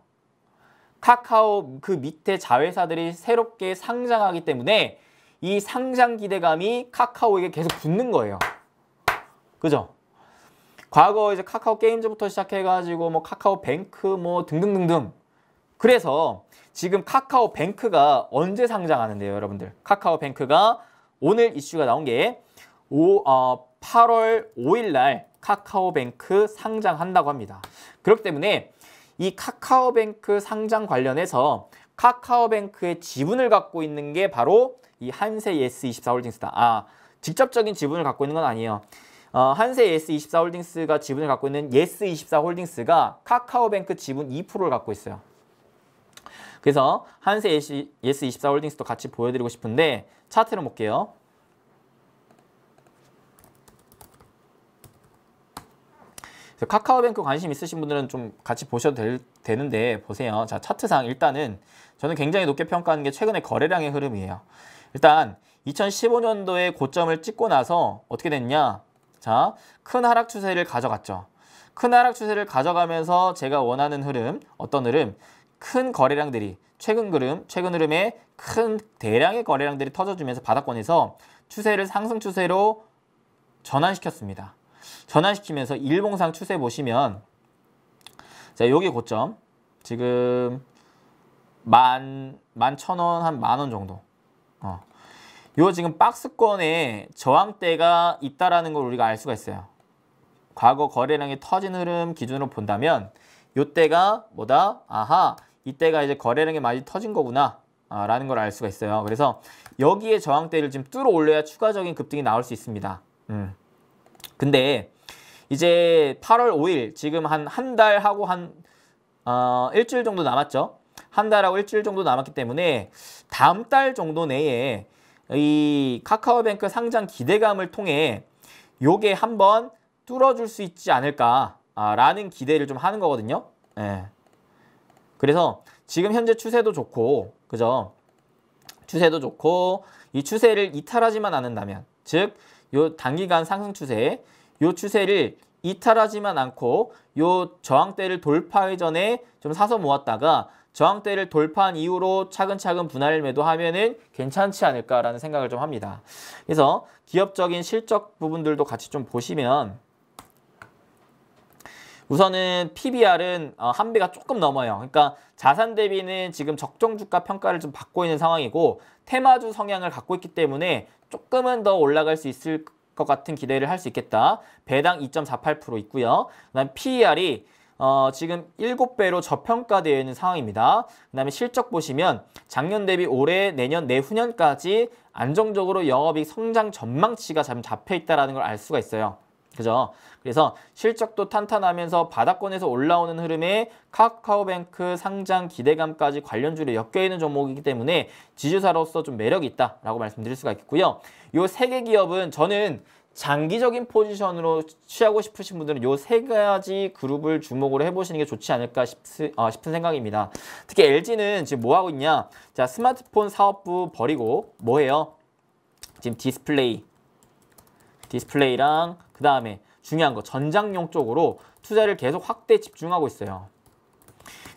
카카오 그 밑에 자회사들이 새롭게 상장하기 때문에 이 상장 기대감이 카카오에게 계속 붙는 거예요. 그죠? 과거 이제 카카오 게임즈부터 시작해가지고 카카오 뱅크 등등등등. 그래서 지금 카카오 뱅크가 언제 상장하는데요, 여러분들? 카카오 뱅크가 오늘 이슈가 나온 게 8월 5일 날 카카오뱅크 상장한다고 합니다. 그렇기 때문에 이 카카오뱅크 상장 관련해서 카카오뱅크의 지분을 갖고 있는 게 바로 이 한세 예스24 홀딩스다. 직접적인 지분을 갖고 있는 건 아니에요. 한세 예스24 홀딩스가 지분을 갖고 있는 예스24 홀딩스가 카카오뱅크 지분 2%를 갖고 있어요. 그래서 한세 예스24 홀딩스도 같이 보여드리고 싶은데 차트를 볼게요. 카카오뱅크 관심 있으신 분들은 좀 같이 보셔도 되는데 보세요. 자, 차트상 일단은 저는 굉장히 높게 평가하는 게 최근의 거래량의 흐름이에요. 일단 2015년도에 고점을 찍고 나서 어떻게 됐냐? 자, 큰 하락 추세를 가져갔죠. 큰 하락 추세를 가져가면서 제가 원하는 흐름, 어떤 흐름? 큰 거래량들이 최근 흐름에 큰 대량의 거래량들이 터져주면서 바닥권에서 추세를 상승 추세로 전환시켰습니다. 전환시키면서 일봉상 추세 보시면 자, 여기 고점 지금 11,000원, 한 10,000원 정도. 요 지금 박스권에 저항대가 있다라는 걸 우리가 알 수가 있어요. 과거 거래량이 터진 흐름 기준으로 본다면 요때가 뭐다? 아하, 이때가 이제 거래량이 많이 터진 거구나 라는 걸 알 수가 있어요. 그래서 여기에 저항대를 지금 뚫어 올려야 추가적인 급등이 나올 수 있습니다. 근데 이제 8월 5일 지금 한 달하고 일주일 정도 남았죠. 한 달하고 일주일 정도 남았기 때문에 다음 달 정도 내에 이 카카오뱅크 상장 기대감을 통해 요게 한번 뚫어줄 수 있지 않을까라는 기대를 좀 하는 거거든요. 예. 그래서 지금 현재 추세도 좋고, 그죠? 추세도 좋고, 이 추세를 이탈하지만 않는다면, 즉, 요 단기간 상승 추세, 요 추세를 이탈하지만 않고, 요 저항대를 돌파하기 전에 좀 사서 모았다가, 저항대를 돌파한 이후로 차근차근 분할 매도하면은 괜찮지 않을까라는 생각을 좀 합니다. 그래서 기업적인 실적 부분들도 같이 좀 보시면, 우선은 PBR은 한 배가 조금 넘어요. 그러니까 자산 대비는 지금 적정 주가 평가를 좀 받고 있는 상황이고 테마주 성향을 갖고 있기 때문에 조금은 더 올라갈 수 있을 것 같은 기대를 할 수 있겠다. 배당 2.48% 있고요. 그다음 PER이 지금 7배로 저평가되어 있는 상황입니다. 그다음에 실적 보시면 작년 대비 올해, 내년, 내후년까지 안정적으로 영업이익 성장 전망치가 잘 잡혀 있다는 걸 알 수가 있어요. 그죠? 그래서 실적도 탄탄하면서 바닥권에서 올라오는 흐름에 카카오뱅크 상장 기대감까지 관련주로 엮여있는 종목이기 때문에 지주사로서 좀 매력이 있다라고 말씀드릴 수가 있겠고요. 요 세 개 기업은 저는 장기적인 포지션으로 취하고 싶으신 분들은 요 세 가지 그룹을 주목으로 해보시는 게 좋지 않을까 싶은 생각입니다. 특히 LG는 지금 뭐 하고 있냐? 자, 스마트폰 사업부 버리고 뭐 해요? 지금 디스플레이랑 그 다음에 중요한 거 전장용 쪽으로 투자를 계속 확대 집중하고 있어요.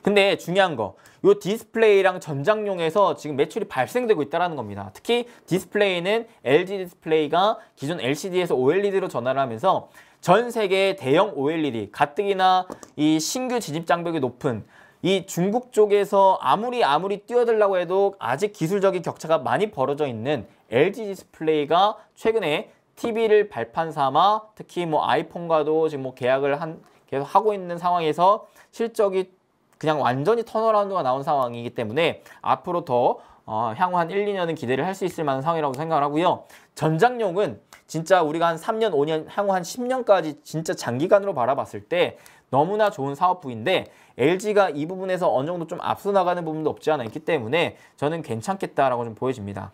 근데 중요한 거, 요 디스플레이랑 전장용에서 지금 매출이 발생되고 있다는 겁니다. 특히 디스플레이는 LG 디스플레이가 기존 LCD에서 OLED로 전환을 하면서 전 세계 대형 OLED, 가뜩이나 이 신규 진입 장벽이 높은 이 중국 쪽에서 아무리 뛰어들려고 해도 아직 기술적인 격차가 많이 벌어져 있는 LG 디스플레이가 최근에 TV를 발판 삼아 특히 뭐 아이폰과도 지금 뭐 계약을 계속 하고 있는 상황에서 실적이 그냥 완전히 턴어라운드가 나온 상황이기 때문에 앞으로 더 향후 한 1, 2년은 기대를 할 수 있을 만한 상황이라고 생각을 하고요. 전장용은 진짜 우리가 한 3년, 5년, 향후 한 10년까지 진짜 장기간으로 바라봤을 때 너무나 좋은 사업부인데 LG가 이 부분에서 어느 정도 좀 앞서 나가는 부분도 없지 않아 있기 때문에 저는 괜찮겠다라고 좀 보여집니다.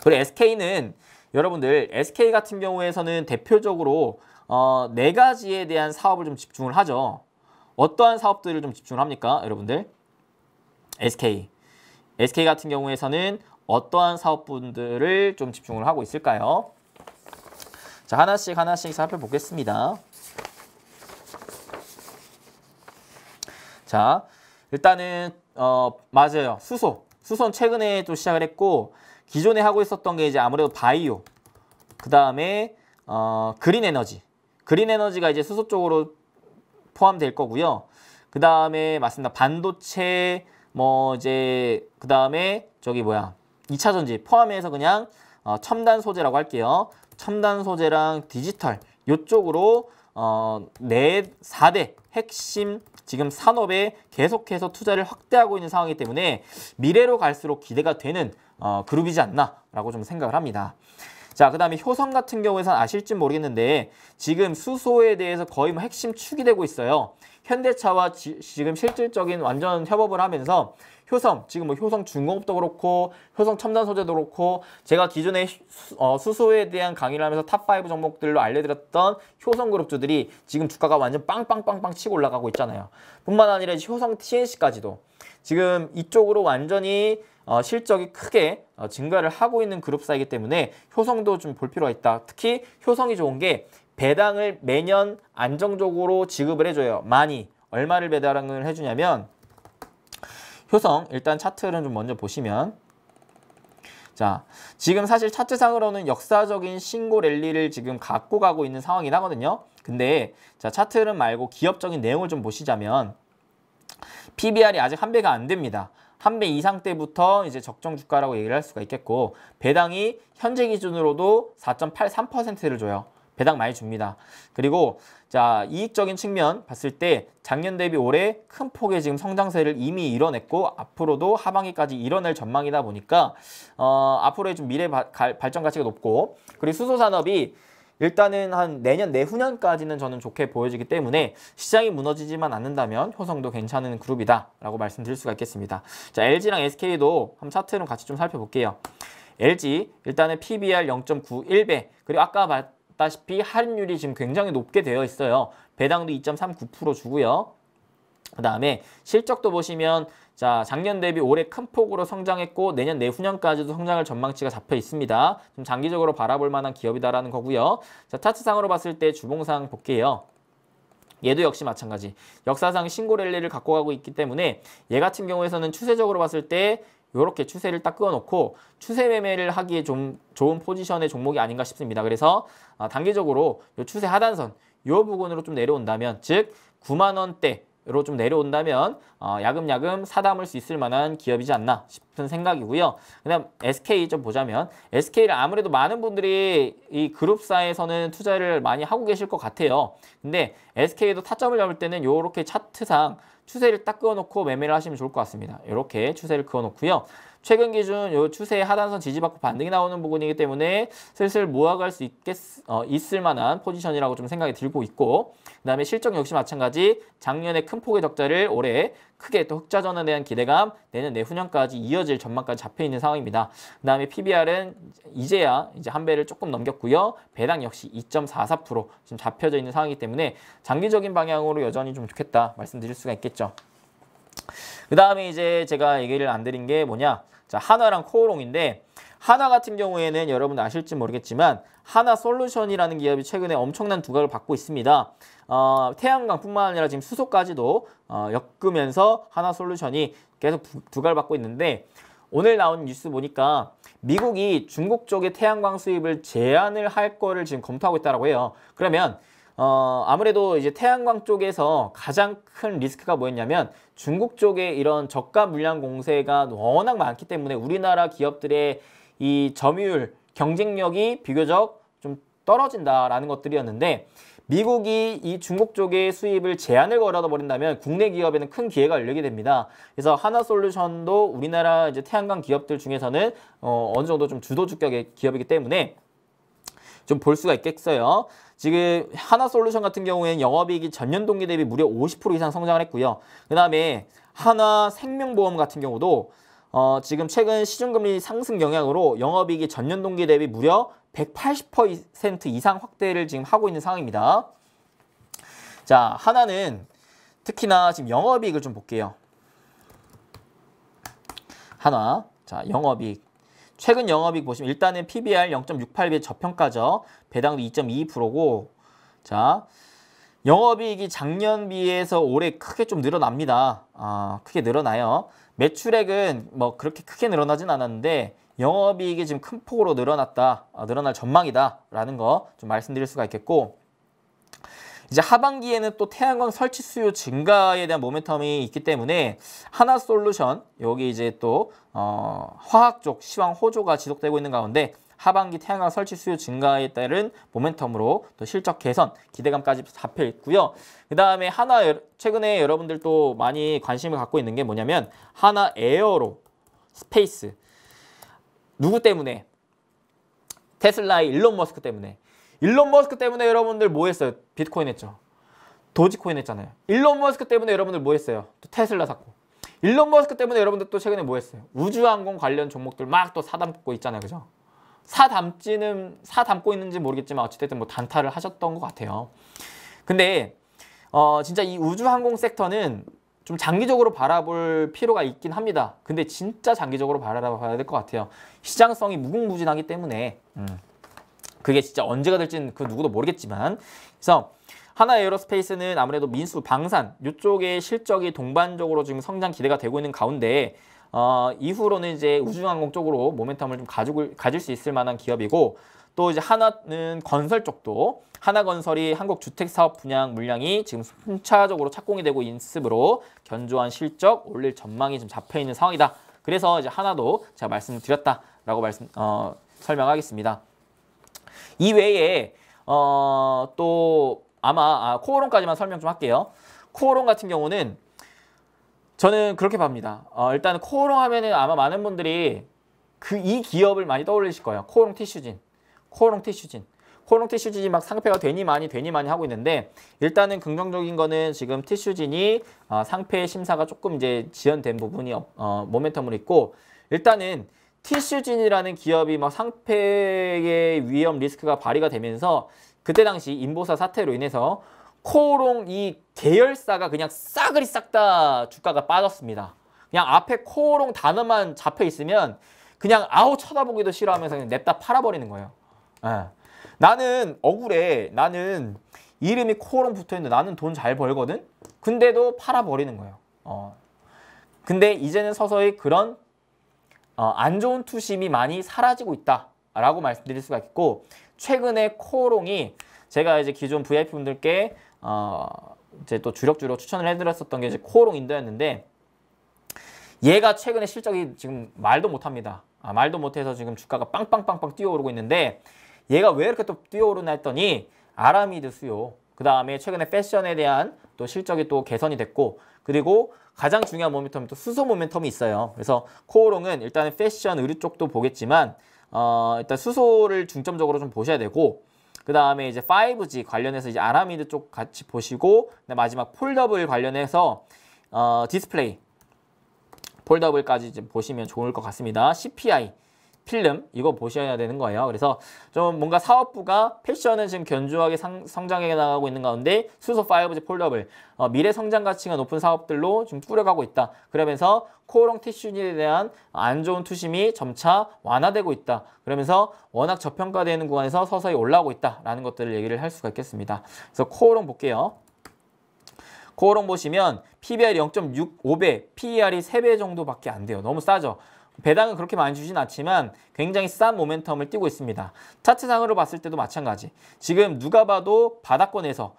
그리고 SK는 여러분들 SK 같은 경우에서는 대표적으로 4가지에 대한 사업을 좀 집중을 하죠. 어떠한 사업들을 좀 집중을 합니까? 여러분들 SK 같은 경우에서는 어떠한 사업분들을 좀 집중을 하고 있을까요? 자, 하나씩 살펴보겠습니다. 자, 일단은 맞아요. 수소는 최근에 또 시작을 했고 기존에 하고 있었던 게 이제 아무래도 바이오, 그 다음에 그린에너지가 이제 수소 쪽으로 포함될 거고요. 그 다음에 맞습니다. 반도체, 뭐 이제 그 다음에 2차 전지 포함해서 그냥 첨단 소재라고 할게요. 첨단 소재랑 디지털 이쪽으로 4대 핵심 지금 산업에 계속해서 투자를 확대하고 있는 상황이기 때문에 미래로 갈수록 기대가 되는 그룹이지 않나라고 좀 생각을 합니다. 자, 그 다음에 효성 같은 경우에는 아실지 모르겠는데 지금 수소에 대해서 거의 뭐 핵심 축이 되고 있어요. 현대차와 지금 실질적인 완전 협업을 하면서 효성, 지금 뭐 효성 중공업도 그렇고 효성 첨단 소재도 그렇고 제가 기존에 수소에 대한 강의를 하면서 탑5 종목들로 알려드렸던 효성 그룹주들이 지금 주가가 완전 빵빵빵빵 치고 올라가고 있잖아요. 뿐만 아니라 효성 TNC까지도 지금 이쪽으로 완전히 실적이 크게 증가를 하고 있는 그룹사이기 때문에 효성도 좀 볼 필요가 있다. 특히 효성이 좋은 게 배당을 매년 안정적으로 지급을 해줘요. 많이. 얼마를 배당을 해주냐면 효성 일단 차트를 좀 먼저 보시면 자, 지금 사실 차트상으로는 역사적인 신고 랠리를 지금 갖고 가고 있는 상황이긴 하거든요. 근데 자, 차트는 말고 기업적인 내용을 좀 보시자면 PBR이 아직 1배가 안 됩니다. 1배 이상 때부터 이제 적정 주가라고 얘기를 할 수가 있겠고 배당이 현재 기준으로도 4.83%를 줘요. 배당 많이 줍니다. 그리고 자, 이익적인 측면 봤을 때 작년 대비 올해 큰 폭의 지금 성장세를 이미 이뤄냈고 앞으로도 하반기까지 이뤄낼 전망이다 보니까 앞으로의 좀 미래 발전 가치가 높고, 그리고 수소산업이 일단은 한 내년 내후년까지는 저는 좋게 보여지기 때문에 시장이 무너지지만 않는다면 효성도 괜찮은 그룹이다 라고 말씀드릴 수가 있겠습니다. 자, LG랑 SK도 한번 차트를 같이 좀 살펴볼게요. LG 일단은 PBR 0.91배, 그리고 아까 봤다시피 할인율이 지금 굉장히 높게 되어 있어요. 배당도 2.39% 주고요. 그 다음에 실적도 보시면 자, 작년 대비 올해 큰 폭으로 성장했고 내년 내후년까지도 성장할 전망치가 잡혀 있습니다. 좀 장기적으로 바라볼 만한 기업이다라는 거고요. 자, 차트상으로 봤을 때 주봉상 볼게요. 얘도 역시 마찬가지. 역사상 신고 랠리를 갖고 가고 있기 때문에 얘 같은 경우에서는 추세적으로 봤을 때 이렇게 추세를 딱 그어놓고 추세 매매를 하기에 좀 좋은 포지션의 종목이 아닌가 싶습니다. 그래서 단기적으로 이 추세 하단선 이 부분으로 좀 내려온다면, 즉 9만 원대로 좀 내려온다면 야금야금 사담을 수 있을 만한 기업이지 않나 싶은 생각이고요. 그다음 SK 좀 보자면 SK를 아무래도 많은 분들이 이 그룹사에서는 투자를 많이 하고 계실 것 같아요. 근데 SK도 타점을 잡을 때는 이렇게 차트상 추세를 딱 그어놓고 매매를 하시면 좋을 것 같습니다. 이렇게 추세를 그어놓고요. 최근 기준 이 추세의 하단선 지지받고 반등이 나오는 부분이기 때문에 슬슬 모아갈 수 있을 만한 포지션이라고 좀 생각이 들고 있고, 그 다음에 실적 역시 마찬가지 작년에 큰 폭의 적자를 올해 크게 또 흑자 전환에 대한 기대감 내년 내후년까지 이어질 전망까지 잡혀 있는 상황입니다. 그 다음에 PBR은 이제야 이제 한 배를 조금 넘겼고요. 배당 역시 2.44% 지금 잡혀져 있는 상황이기 때문에 장기적인 방향으로 여전히 좀 좋겠다 말씀드릴 수가 있겠죠. 그 다음에 이제 제가 얘기를 안 드린 게 뭐냐, 자, 한화랑 코오롱인데 한화 같은 경우에는 여러분 아실지 모르겠지만 하나솔루션이라는 기업이 최근에 엄청난 두각을 받고 있습니다. 태양광뿐만 아니라 지금 수소까지도 엮으면서 하나솔루션이 계속 두각을 받고 있는데, 오늘 나온 뉴스 보니까 미국이 중국 쪽의 태양광 수입을 제한을 할 거를 지금 검토하고 있다고 해요. 그러면 아무래도 이제 태양광 쪽에서 가장 큰 리스크가 뭐였냐면 중국 쪽에 이런 저가 물량 공세가 워낙 많기 때문에 우리나라 기업들의 이 점유율, 경쟁력이 비교적 좀 떨어진다라는 것들이었는데, 미국이 이 중국 쪽의 수입을 제한을 걸어버린다면 국내 기업에는 큰 기회가 열리게 됩니다. 그래서 하나솔루션도 우리나라 이제 태양광 기업들 중에서는 어느 정도 좀 주도주격의 기업이기 때문에 좀 볼 수가 있겠어요. 지금 하나솔루션 같은 경우에는 영업이익이 전년 동기 대비 무려 50% 이상 성장을 했고요. 그 다음에 하나생명보험 같은 경우도 지금 최근 시중금리 상승 영향으로 영업이익이 전년 동기 대비 무려 180% 이상 확대를 지금 하고 있는 상황입니다. 자, 하나는 특히나 지금 영업이익을 좀 볼게요. 하나, 자, 영업이익. 최근 영업이익 보시면 일단은 PBR 0.68배 저평가죠. 배당도 2.22%고, 자, 영업이익이 작년 비해서 올해 크게 좀 늘어납니다. 크게 늘어나요. 매출액은 뭐 그렇게 크게 늘어나진 않았는데 영업이익이 지금 큰 폭으로 늘어날 전망이다 라는 거 좀 말씀드릴 수가 있겠고, 이제 하반기에는 또 태양광 설치 수요 증가에 대한 모멘텀이 있기 때문에 하나솔루션 여기 이제 또 화학 쪽 시황 호조가 지속되고 있는 가운데 하반기 태양광 설치 수요 증가에 따른 모멘텀으로 또 실적 개선 기대감까지 잡혀 있고요. 그 다음에 하나 최근에 여러분들 또 많이 관심을 갖고 있는 게 뭐냐면 하나 에어로 스페이스. 누구 때문에? 테슬라의 일론 머스크 때문에. 일론 머스크 때문에 여러분들 뭐 했어요? 비트코인 했죠. 도지코인 했잖아요. 일론 머스크 때문에 여러분들 뭐 했어요? 또 테슬라 샀고. 일론 머스크 때문에 여러분들 또 최근에 뭐 했어요? 우주항공 관련 종목들 막 또 사담고 있잖아요. 그죠? 사담고 있는지 모르겠지만 어찌됐든 뭐 단타를 하셨던 것 같아요. 근데 진짜 이 우주항공 섹터는 좀 장기적으로 바라볼 필요가 있긴 합니다. 근데 진짜 장기적으로 바라봐야 될 것 같아요. 시장성이 무궁무진하기 때문에 그게 진짜 언제가 될지는 그 누구도 모르겠지만, 그래서 하나 에어로스페이스는 아무래도 민수, 방산 이쪽의 실적이 동반적으로 지금 성장 기대가 되고 있는 가운데 이후로는 이제 우주항공 쪽으로 모멘텀을 좀 가질 수 있을 만한 기업이고, 또 이제 하나는 건설 쪽도 하나건설이 한국 주택사업 분양 물량이 지금 순차적으로 착공이 되고 있으므로 견조한 실적 올릴 전망이 좀 잡혀 있는 상황이다. 그래서 이제 하나도 제가 말씀드렸다라고 설명하겠습니다. 이 외에 또 아마 코오롱까지만 설명 좀 할게요. 코오롱 같은 경우는 저는 그렇게 봅니다. 일단 코오롱 하면은 아마 많은 분들이 이 기업을 많이 떠올리실 거예요. 코오롱 티슈진. 코오롱 티슈진이 막 상패가 되니 많이 하고 있는데, 일단은 긍정적인 거는 지금 티슈진이 상패 심사가 조금 이제 지연된 부분이 모멘텀을 있고, 일단은 티슈진이라는 기업이 막 상패의 위험 리스크가 발휘가 되면서 그때 당시 인보사 사태로 인해서 코오롱 이 계열사가 그냥 싸그리 싹 다 주가가 빠졌습니다. 그냥 앞에 코오롱 단어만 잡혀 있으면 그냥 아우 쳐다보기도 싫어하면서 그냥 냅다 팔아버리는 거예요. 나는 억울해. 나는 이름이 코오롱 붙어있는데 나는 돈 잘 벌거든? 근데도 팔아버리는 거예요. 근데 이제는 서서히 그런 안 좋은 투심이 많이 사라지고 있다라고 말씀드릴 수가 있고, 최근에 코오롱이 제가 이제 기존 VIP 분들께 이제 또 주력주로 추천을 해드렸었던 게 이제 코오롱 인도였는데, 얘가 최근에 실적이 지금 말도 못합니다. 말도 못해서 지금 주가가 빵빵빵빵 뛰어오르고 있는데, 얘가 왜 이렇게 또 뛰어오르나 했더니 아라미드 수요, 그 다음에 최근에 패션에 대한 또 실적이 또 개선이 됐고, 그리고 가장 중요한 모멘텀이 또 수소 모멘텀이 있어요. 그래서 코오롱은 일단은 패션, 의류 쪽도 보겠지만 일단 수소를 중점적으로 좀 보셔야 되고, 그 다음에 이제 5G 관련해서 이제 아라미드 쪽 같이 보시고, 마지막 폴더블 관련해서 디스플레이 폴더블까지 이제 보시면 좋을 것 같습니다. CPI 필름 이거 보셔야 되는 거예요. 그래서 좀 뭔가 사업부가 패션은 지금 견조하게 성장해 나가고 있는 가운데 수소 5G 폴더블 미래 성장 가치가 높은 사업들로 좀 꾸려가고 있다. 그러면서 코오롱 티슈진에 대한 안 좋은 투심이 점차 완화되고 있다. 그러면서 워낙 저평가되는 구간에서 서서히 올라오고 있다라는 것들을 얘기를 할 수가 있겠습니다. 그래서 코오롱 볼게요. 코오롱 보시면 PBR이 0.65배, PER이 3배 정도밖에 안 돼요. 너무 싸죠. 배당은 그렇게 많이 주진 않지만 굉장히 싼 모멘텀을 띄고 있습니다. 차트상으로 봤을 때도 마찬가지. 지금 누가 봐도 바닥권에서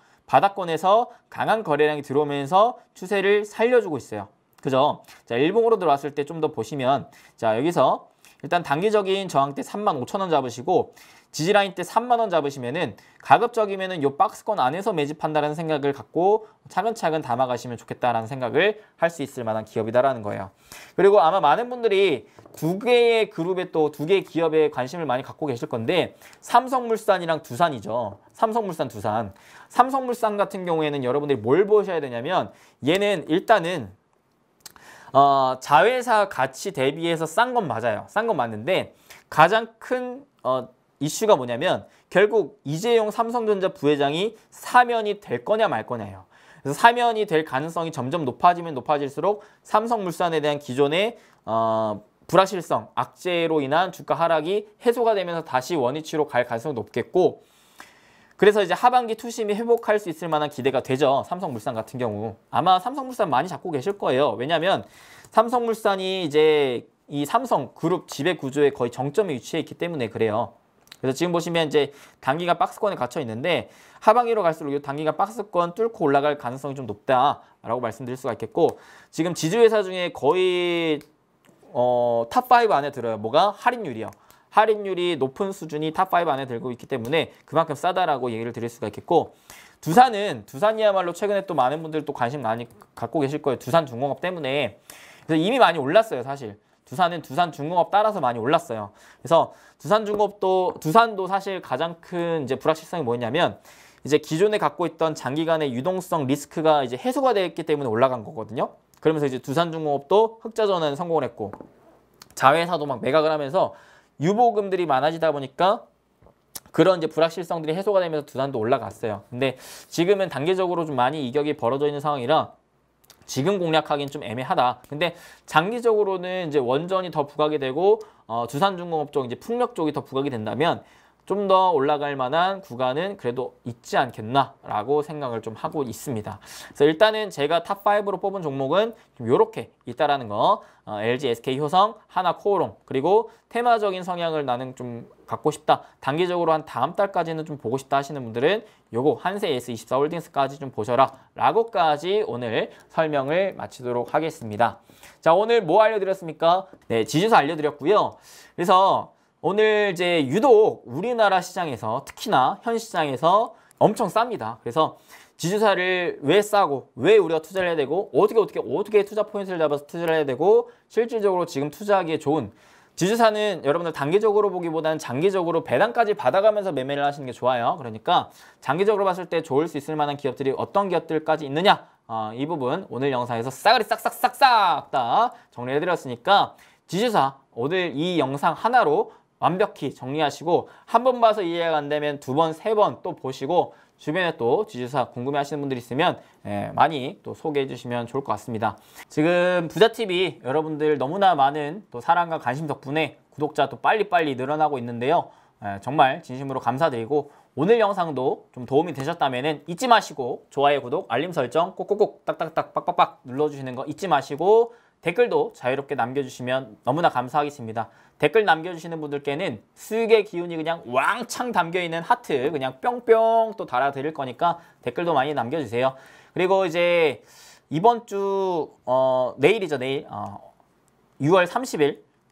강한 거래량이 들어오면서 추세를 살려주고 있어요. 그죠? 자, 일봉으로 들어왔을 때 좀 더 보시면, 자, 여기서 일단 단기적인 저항대 35,000원 잡으시고, 지지라인 때 3만원 잡으시면은 가급적이면은 요 박스권 안에서 매집한다는 생각을 갖고 차근차근 담아가시면 좋겠다라는 생각을 할 수 있을 만한 기업이다라는 거예요. 그리고 아마 많은 분들이 두 개의 그룹에 또 두 개의 기업에 관심을 많이 갖고 계실 건데, 삼성물산이랑 두산이죠. 삼성물산, 두산. 삼성물산 같은 경우에는 여러분들이 뭘 보셔야 되냐면, 얘는 일단은 자회사 가치 대비해서 싼 건 맞아요. 싼 건 맞는데 가장 큰 이슈가 뭐냐면 결국 이재용 삼성전자 부회장이 사면이 될 거냐 말 거냐예요. 그래서 사면이 될 가능성이 점점 높아지면 높아질수록 삼성물산에 대한 기존의 불확실성, 악재로 인한 주가 하락이 해소가 되면서 다시 원위치로 갈 가능성이 높겠고, 그래서 이제 하반기 투심이 회복할 수 있을 만한 기대가 되죠. 삼성물산 같은 경우. 아마 삼성물산 많이 잡고 계실 거예요. 왜냐하면 삼성물산이 이제 이 삼성 그룹 지배 구조에 거의 정점에 위치해 있기 때문에 그래요. 그래서 지금 보시면 이제 단기간 박스권에 갇혀 있는데, 하반기로 갈수록 이 단기간 박스권 뚫고 올라갈 가능성이 좀 높다라고 말씀드릴 수가 있겠고, 지금 지주회사 중에 거의 탑5 안에 들어요. 뭐가? 할인율이요. 할인율이 높은 수준이 탑5 안에 들고 있기 때문에 그만큼 싸다라고 얘기를 드릴 수가 있겠고, 두산이야말로 최근에 또 많은 분들 또 관심 많이 갖고 계실 거예요. 두산중공업 때문에. 그래서 이미 많이 올랐어요, 사실. 두산중공업 따라서 많이 올랐어요. 그래서 두산도 사실 가장 큰 이제 불확실성이 뭐냐면, 이제 기존에 갖고 있던 장기간의 유동성 리스크가 이제 해소가 됐기 때문에 올라간 거거든요. 그러면서 이제 두산중공업도 흑자 전환에 성공을 했고, 자회사도 막 매각을 하면서 유보금들이 많아지다 보니까 그런 이제 불확실성들이 해소가 되면서 두산도 올라갔어요. 근데 지금은 단계적으로 좀 많이 이격이 벌어져 있는 상황이라 지금 공략하기는 좀 애매하다. 근데 장기적으로는 이제 원전이 더 부각이 되고 두산중공업 쪽 이제 풍력 쪽이 더 부각이 된다면 좀 더 올라갈 만한 구간은 그래도 있지 않겠나라고 생각을 좀 하고 있습니다. 그래서 일단은 제가 탑5로 뽑은 종목은 좀 이렇게 있다라는 거, LG, SK, 효성, 하나, 코오롱, 그리고 테마적인 성향을 나는 좀 갖고 싶다. 단기적으로 한 다음 달까지는 좀 보고 싶다 하시는 분들은 요거 한세 S24홀딩스까지 좀 보셔라 라고까지 오늘 설명을 마치도록 하겠습니다. 자, 오늘 뭐 알려드렸습니까? 네, 지주사 알려드렸고요. 그래서 오늘 이제 유독 우리나라 시장에서 특히나 현 시장에서 엄청 쌉니다. 그래서 지주사를 왜 싸고 왜 우리가 투자를 해야 되고 어떻게 투자 포인트를 잡아서 투자를 해야 되고 실질적으로 지금 투자하기에 좋은 지주사는 여러분들 단기적으로 보기보다는 장기적으로 배당까지 받아가면서 매매를 하시는 게 좋아요. 그러니까 장기적으로 봤을 때 좋을 수 있을 만한 기업들이 어떤 기업들까지 있느냐, 이 부분 오늘 영상에서 싸그리 싹싹싹싹 다 정리해드렸으니까 지주사 오늘 이 영상 하나로 완벽히 정리하시고 한 번 봐서 이해가 안 되면 두 번, 세 번 또 보시고 주변에 또 지주사 궁금해하시는 분들 있으면 많이 또 소개해 주시면 좋을 것 같습니다. 지금 부자TV 여러분들 너무나 많은 또 사랑과 관심 덕분에 구독자 또 빨리빨리 늘어나고 있는데요. 정말 진심으로 감사드리고 오늘 영상도 좀 도움이 되셨다면 잊지 마시고 좋아요, 구독, 알림 설정 꼭꼭꼭 딱딱딱 빡빡빡 눌러주시는 거 잊지 마시고 댓글도 자유롭게 남겨주시면 너무나 감사하겠습니다. 댓글 남겨주시는 분들께는 수익의 기운이 그냥 왕창 담겨있는 하트 그냥 뿅뿅 또 달아드릴 거니까 댓글도 많이 남겨주세요. 그리고 이제 이번 주 내일이죠. 내일 6월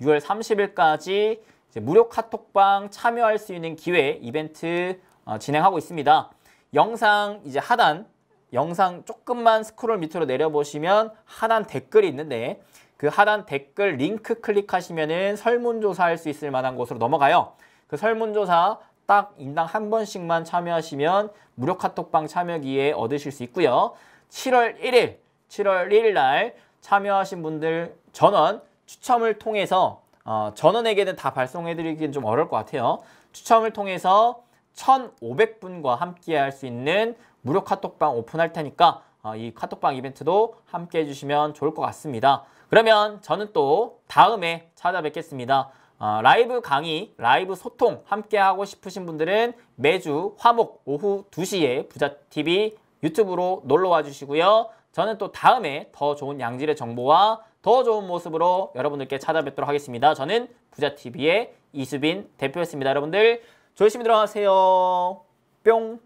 30일까지 이제 무료 카톡방 참여할 수 있는 기회 이벤트 진행하고 있습니다. 영상 이제 하단 영상 조금만 스크롤 밑으로 내려보시면 하단 댓글이 있는데 그 하단 댓글 링크 클릭하시면은 설문조사 할 수 있을 만한 곳으로 넘어가요. 그 설문조사 딱 인당 한 번씩만 참여하시면 무료 카톡방 참여 기회 얻으실 수 있고요. 7월 1일 날 참여하신 분들 전원 추첨을 통해서 전원에게는 다 발송해드리기는 좀 어려울 것 같아요. 추첨을 통해서 1,500분과 함께 할 수 있는 무료 카톡방 오픈할 테니까 이 카톡방 이벤트도 함께 해주시면 좋을 것 같습니다. 그러면 저는 또 다음에 찾아뵙겠습니다. 라이브 강의, 라이브 소통 함께 하고 싶으신 분들은 매주 화목 오후 2시에 부자TV 유튜브로 놀러와 주시고요. 저는 또 다음에 더 좋은 양질의 정보와 더 좋은 모습으로 여러분들께 찾아뵙도록 하겠습니다. 저는 부자TV의 이수빈 대표였습니다. 여러분들 조심히 들어가세요. 뿅.